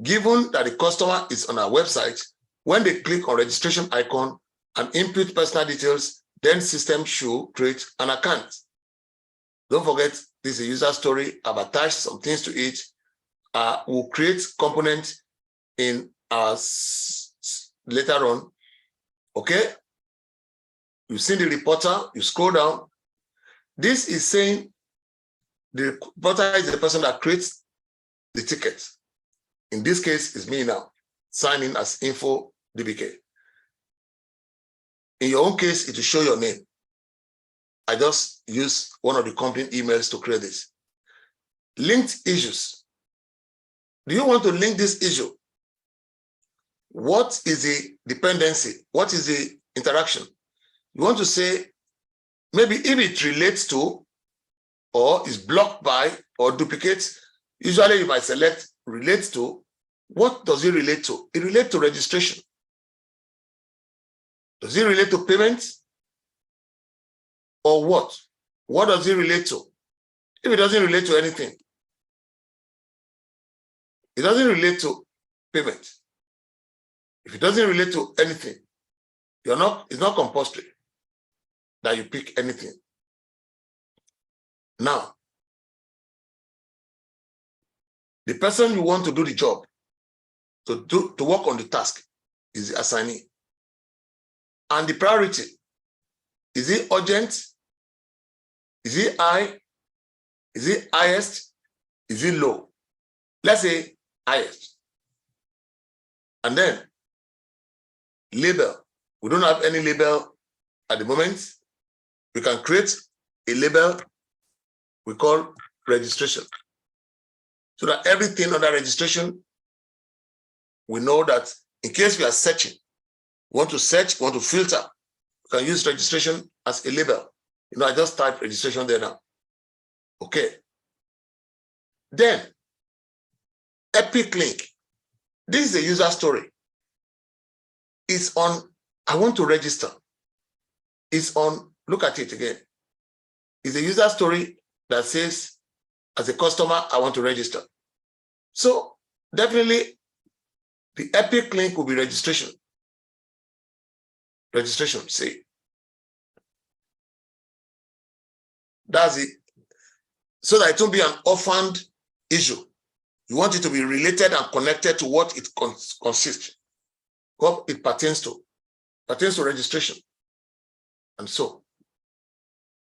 Given that the customer is on our website, when they click on registration icon and input personal details, then system should create an account. Don't forget, this is a user story. I've attached some things to it. We'll create components in later on. Okay? You've seen the reporter, you scroll down. This is saying the reporter is the person that creates the ticket. In this case, it's me now, sign in as info DBK. In your own case, it will show your name. I just use one of the company emails to create this. Linked issues. Do you want to link this issue? What is the dependency? What is the interaction? You want to say, maybe if it relates to, or is blocked by, or duplicates, usually you might select relates to. What does it relate to? It relates to registration. Does it relate to payments? Or what? What does it relate to? If it doesn't relate to anything, it doesn't relate to payment. If it doesn't relate to anything, it's not compulsory that you pick anything. Now, the person you want to do the job, to work on the task, is the assignee. And the priority, is it urgent? Is it high? Is it highest? Is it low? Let's say highest. And then label. We don't have any label at the moment. We can create a label we call registration. So that everything under registration, we know that in case we are searching, want to search, want to filter, we can use registration as a label. You know, I just type registration there now. Okay. Then, epic link. This is a user story. It's on, I want to register. It's on, look at it again. It's a user story that says, as a customer, I want to register. So, definitely, the epic link will be registration. Registration, say. That's it. So that it won't be an orphaned issue. You want it to be related and connected to what it consists, what it pertains to. Pertains to registration. And so,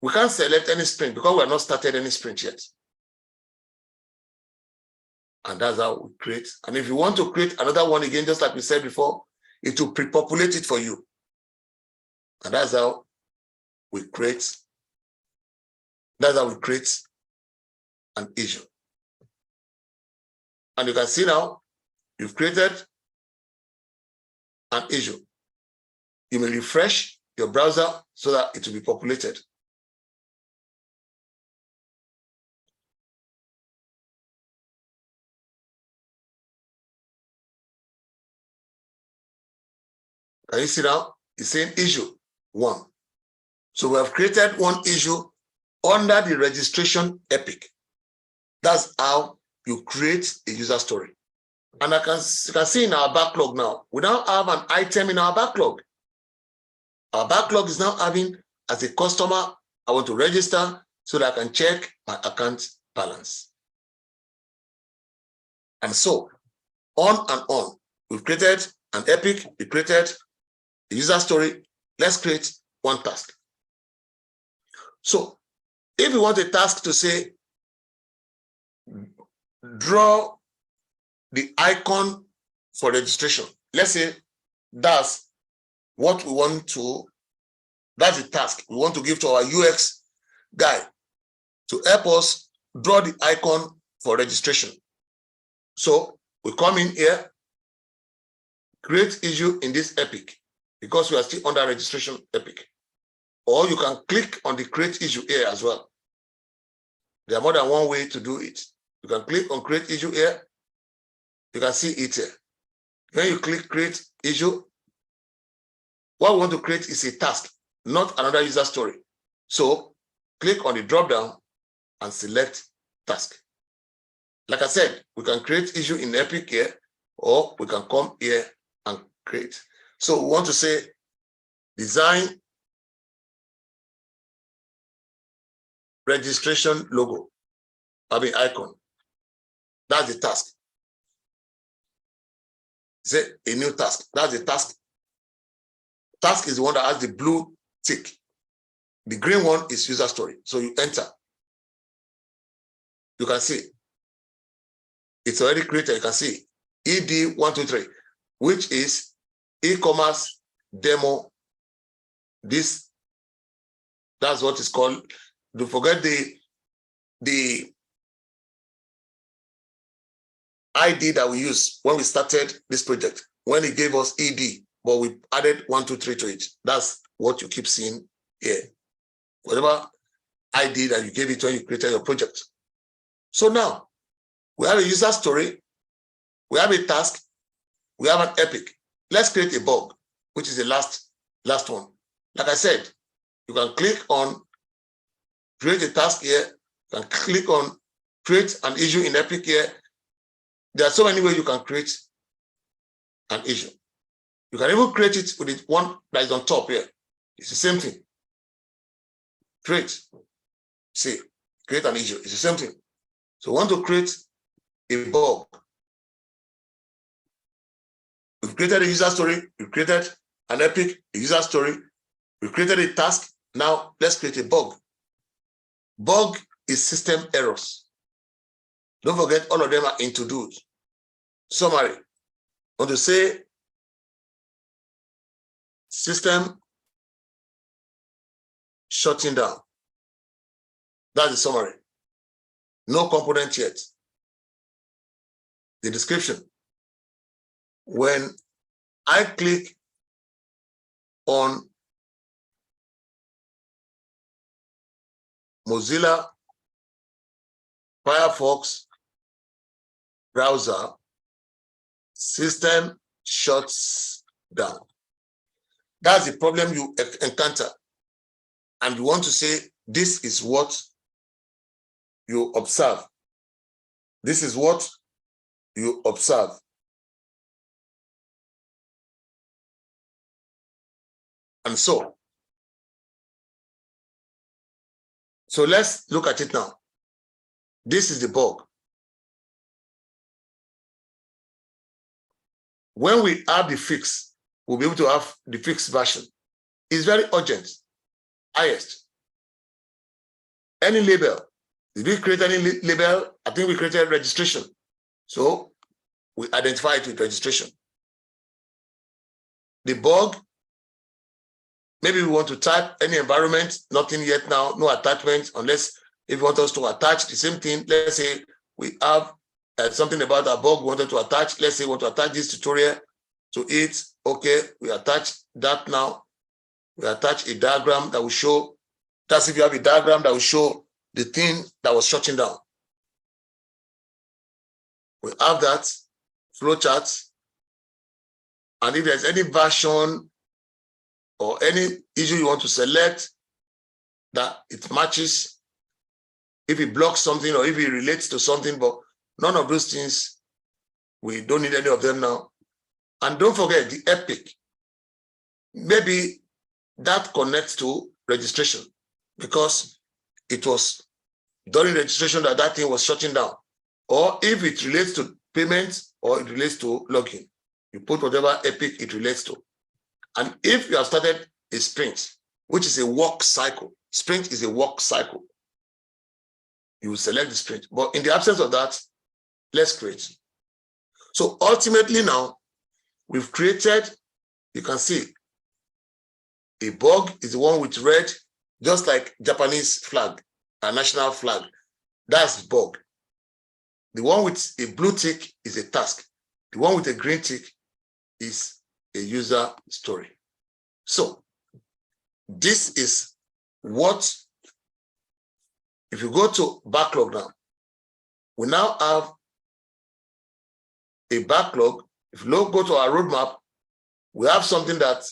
we can't select any sprint because we have not started any sprint yet. And that's how we create. And if you want to create another one again, just like we said before, it will pre-populate it for you. And that's how we create. That's how we create an issue. And you can see now, you've created an issue. You may refresh your browser so that it will be populated. Can you see now? It's saying issue 1. So we have created one issue under the registration epic. That's how you create a user story. And you can see in our backlog now, we now have an item in our backlog. Our backlog is now having, as a customer, I want to register so that I can check my account balance. And so, on and on. We've created an epic, we created a user story. Let's create one task. So, if you want a task to say, draw the icon for registration. Let's say that's what we want to, that's the task we want to give to our UX guy to help us draw the icon for registration. So we come in here, create issue in this epic because we are still under registration epic. Or you can click on the create issue here as well. There are more than one way to do it. You can click on create issue here. You can see it here. When you click create issue, what we want to create is a task, not another user story. So click on the drop down and select task. Like I said, we can create issue in Epic here, or we can come here and create. So we want to say design registration logo, icon. That's the task. Say a new task. That's the task. Task is the one that has the blue tick. The green one is user story. So you enter. You can see it's already created. You can see ED123, which is e-commerce demo. That's what it's called. Don't forget the ID that we used when we started this project, when it gave us ED, but we added 123 to it. That's what you keep seeing here. Whatever ID that you gave it when you created your project. So now we have a user story, we have a task, we have an epic. Let's create a bug, which is the last one. Like I said, you can click on create a task here, you can click on create an issue in epic here. There are so many ways you can create an issue. You can even create it with the one that is on top here. It's the same thing. Create. See, create an issue. It's the same thing. So we want to create a bug. We've created a user story. We've created an epic, a user story. We've created a task. Now let's create a bug. Bug is system errors. Don't forget, all of them are in to-dos. Summary. I want to say system shutting down. That's the summary. No component yet. The description. When I click on Mozilla Firefox browser, system shuts down. That's the problem you encounter. And you want to say, this is what you observe. This is what you observe. And so let's look at it now. This is the bug. When we have the fix, we'll be able to have the fixed version. It's very urgent. Highest. Any label. Did we create any label? I think we created registration. So we identify it with registration. The bug, maybe we want to type any environment, nothing yet now, no attachment, unless if you want us to attach the same thing. Let's say we have something about our bug we wanted to attach. Let's say we want to attach this tutorial to it. Okay, we attach that now. We attach a diagram that will show, that's if you have a diagram that will show the thing that was shutting down. We have that flowchart. And if there's any version or any issue you want to select that it matches, if it blocks something or if it relates to something, but none of those things, we don't need any of them now. And don't forget the epic. Maybe that connects to registration because it was during registration that thing was shutting down. Or if it relates to payments or it relates to login, you put whatever epic it relates to. And if you have started a sprint, which is a work cycle, sprint is a work cycle, you will select the sprint. But in the absence of that, let's create. So ultimately now, we've created, you can see, a bug is the one with red, just like Japanese flag, a national flag. That's bug. The one with a blue tick is a task. The one with a green tick is a user story. So this is what, if you go to backlog now, we now have a backlog. If you go to our roadmap, we have something that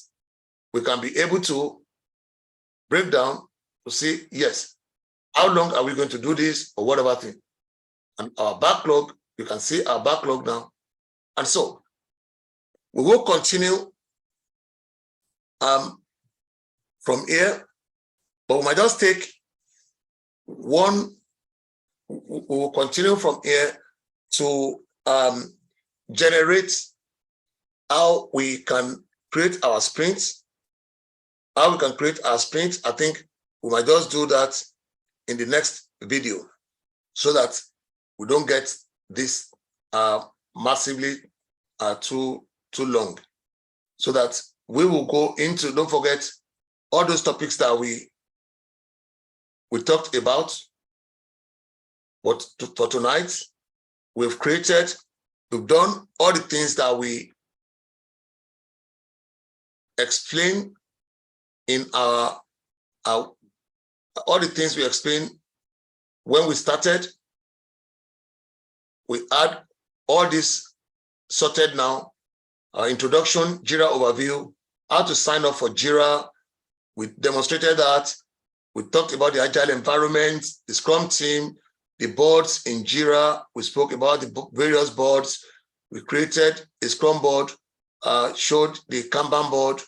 we can be able to break down to see, yes, how long are we going to do this or whatever thing. And our backlog, you can see our backlog now. And so we will continue from here, but we might just take one, we will continue from here to generate how we can create our sprints. How we can create our sprints, I think we might just do that in the next video so that we don't get this massively too long. So that we will go into, don't forget, all those topics that we talked about. But for tonight, we've done all the things that we explained in all the things we explained when we started. We had all this sorted now. Introduction, JIRA overview, how to sign up for JIRA. We demonstrated that. We talked about the Agile environment, the Scrum team, the boards in JIRA. We spoke about the various boards. We created a Scrum board, showed the Kanban board,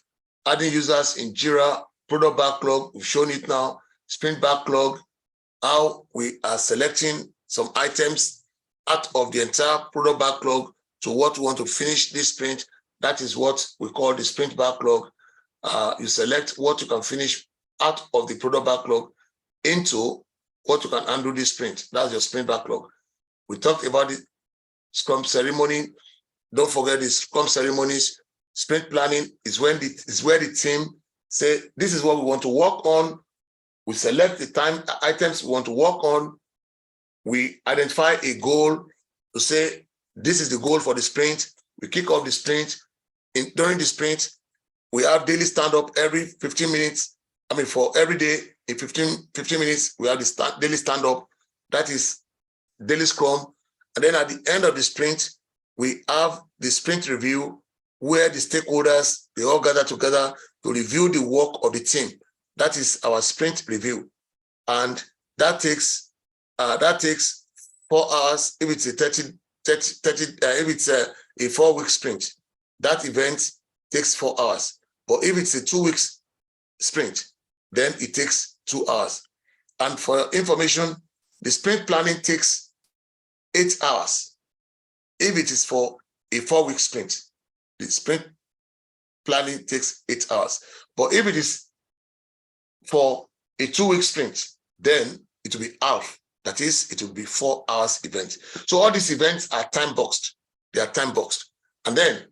adding users in JIRA, product backlog, we've shown it now, sprint backlog, how we are selecting some items out of the entire product backlog to what we want to finish this sprint. That is what we call the sprint backlog. You select what you can finish out of the product backlog into what you can handle this sprint. That's your sprint backlog. We talked about the Scrum ceremony. Don't forget the Scrum ceremonies. Sprint planning is where the team say, this is what we want to work on. We select the items we want to work on. We identify a goal to say, this is the goal for the sprint. We kick off the sprint. During the sprint, we have daily stand-up every 15 minutes. I mean, for every day, in 15 minutes, we have the daily stand-up. That is daily Scrum. And then at the end of the sprint, we have the sprint review, where the stakeholders, they all gather together to review the work of the team. That is our sprint review. And that takes 4 hours if it's if it's a 4-week sprint. That event takes 4 hours. But if it's a 2-week sprint, then it takes 2 hours. And for information, the sprint planning takes 8 hours if it is for a 4-week sprint. The sprint planning takes 8 hours. But if it is for a 2-week sprint, then it will be half. That is, it will be 4 hours event. So all these events are time boxed. They are time boxed. And then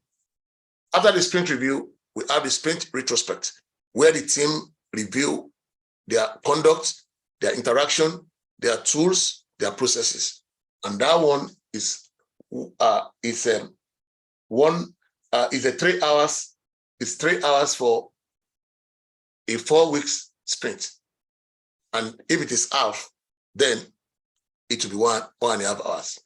after the sprint review, we have the sprint retrospect, where the team review their conduct, their interaction, their tools, their processes. And that one is 3 hours. It's 3 hours for a 4-week sprint. And if it is half, then it will be 1.5 hours.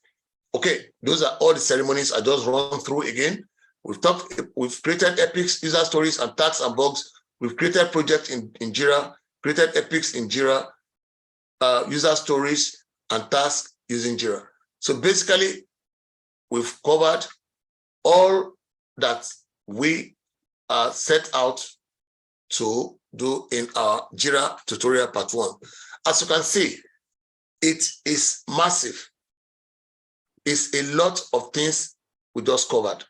Okay, those are all the ceremonies I just run through again. We've created epics, user stories, and tasks and bugs. We've created projects in JIRA, created epics in JIRA, user stories, and tasks using JIRA. So basically, we've covered all that we set out to do in our JIRA tutorial part 1. As you can see, it is massive. It's a lot of things we just covered.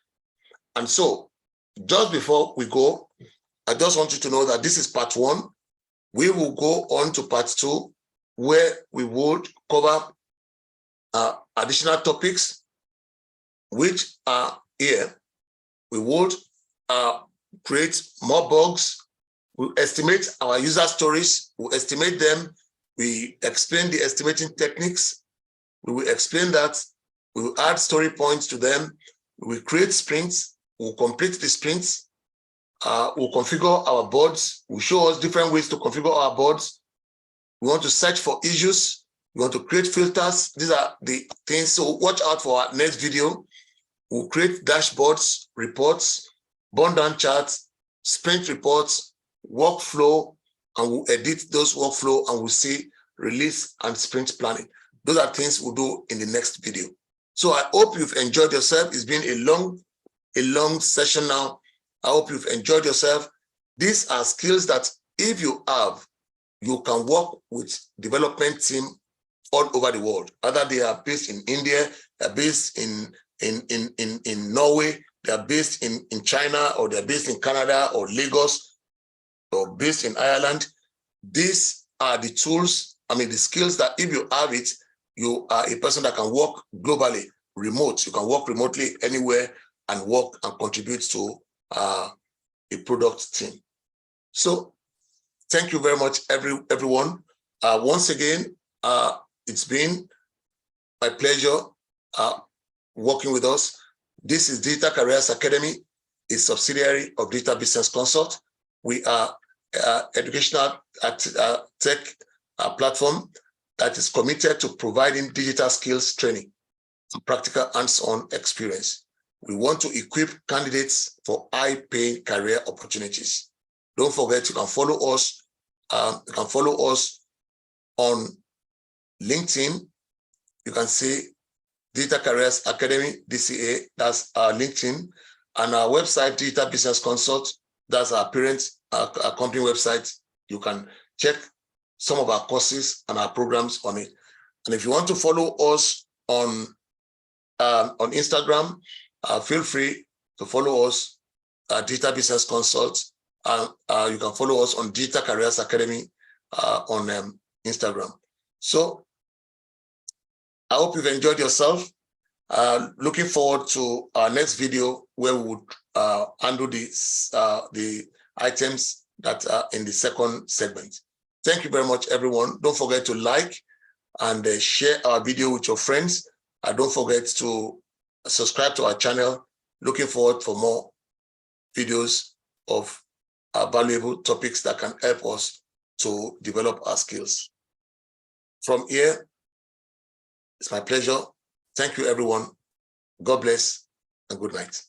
And so, just before we go, I just want you to know that this is part 1. We will go on to part 2, where we would cover additional topics, which are here. We would create more bugs. We'll estimate our user stories. We'll estimate them. We explain the estimating techniques. We will explain that. We will add story points to them. We will create sprints. We'll complete the sprints. We'll configure our boards. We'll show us different ways to configure our boards. We want to search for issues. You want to create filters. These are the things. So watch out for our next video. We'll create dashboards, reports, burn down charts, sprint reports, workflow, and we'll edit those workflow and we'll see release and sprint planning. Those are things we'll do in the next video. So I hope you've enjoyed yourself. It's been a long session now. I hope you've enjoyed yourself. These are skills that if you have, you can work with development team all over the world. Either they are based in India, they're based in Norway, they're based in China, or they're based in Canada or Lagos, or based in Ireland. These are the tools, the skills that if you have it, you are a person that can work globally, remote. You can work remotely anywhere and work and contribute to a product team. So thank you very much, everyone. Once again, it's been my pleasure working with us. This is Digital Careers Academy, a subsidiary of Digital Business Consult. We are educational tech platform that is committed to providing digital skills training and practical hands-on experience. We want to equip candidates for high-paying career opportunities. Don't forget, you can follow us. On LinkedIn. You can see Digital Careers Academy, DCA, that's our LinkedIn, and our website, Digital Business Consult, that's our parent our company website. You can check some of our courses and our programs on it. And if you want to follow us on Instagram, feel free to follow us, Digital Business Consult, and you can follow us on Digital Careers Academy on Instagram. So I hope you've enjoyed yourself. Looking forward to our next video where we would handle the items that are in the second segment. Thank you very much, everyone. Don't forget to like and share our video with your friends. Don't forget to subscribe to our channel. Looking forward for more videos of valuable topics that can help us to develop our skills. From here, it's my pleasure. Thank you, everyone. God bless and good night.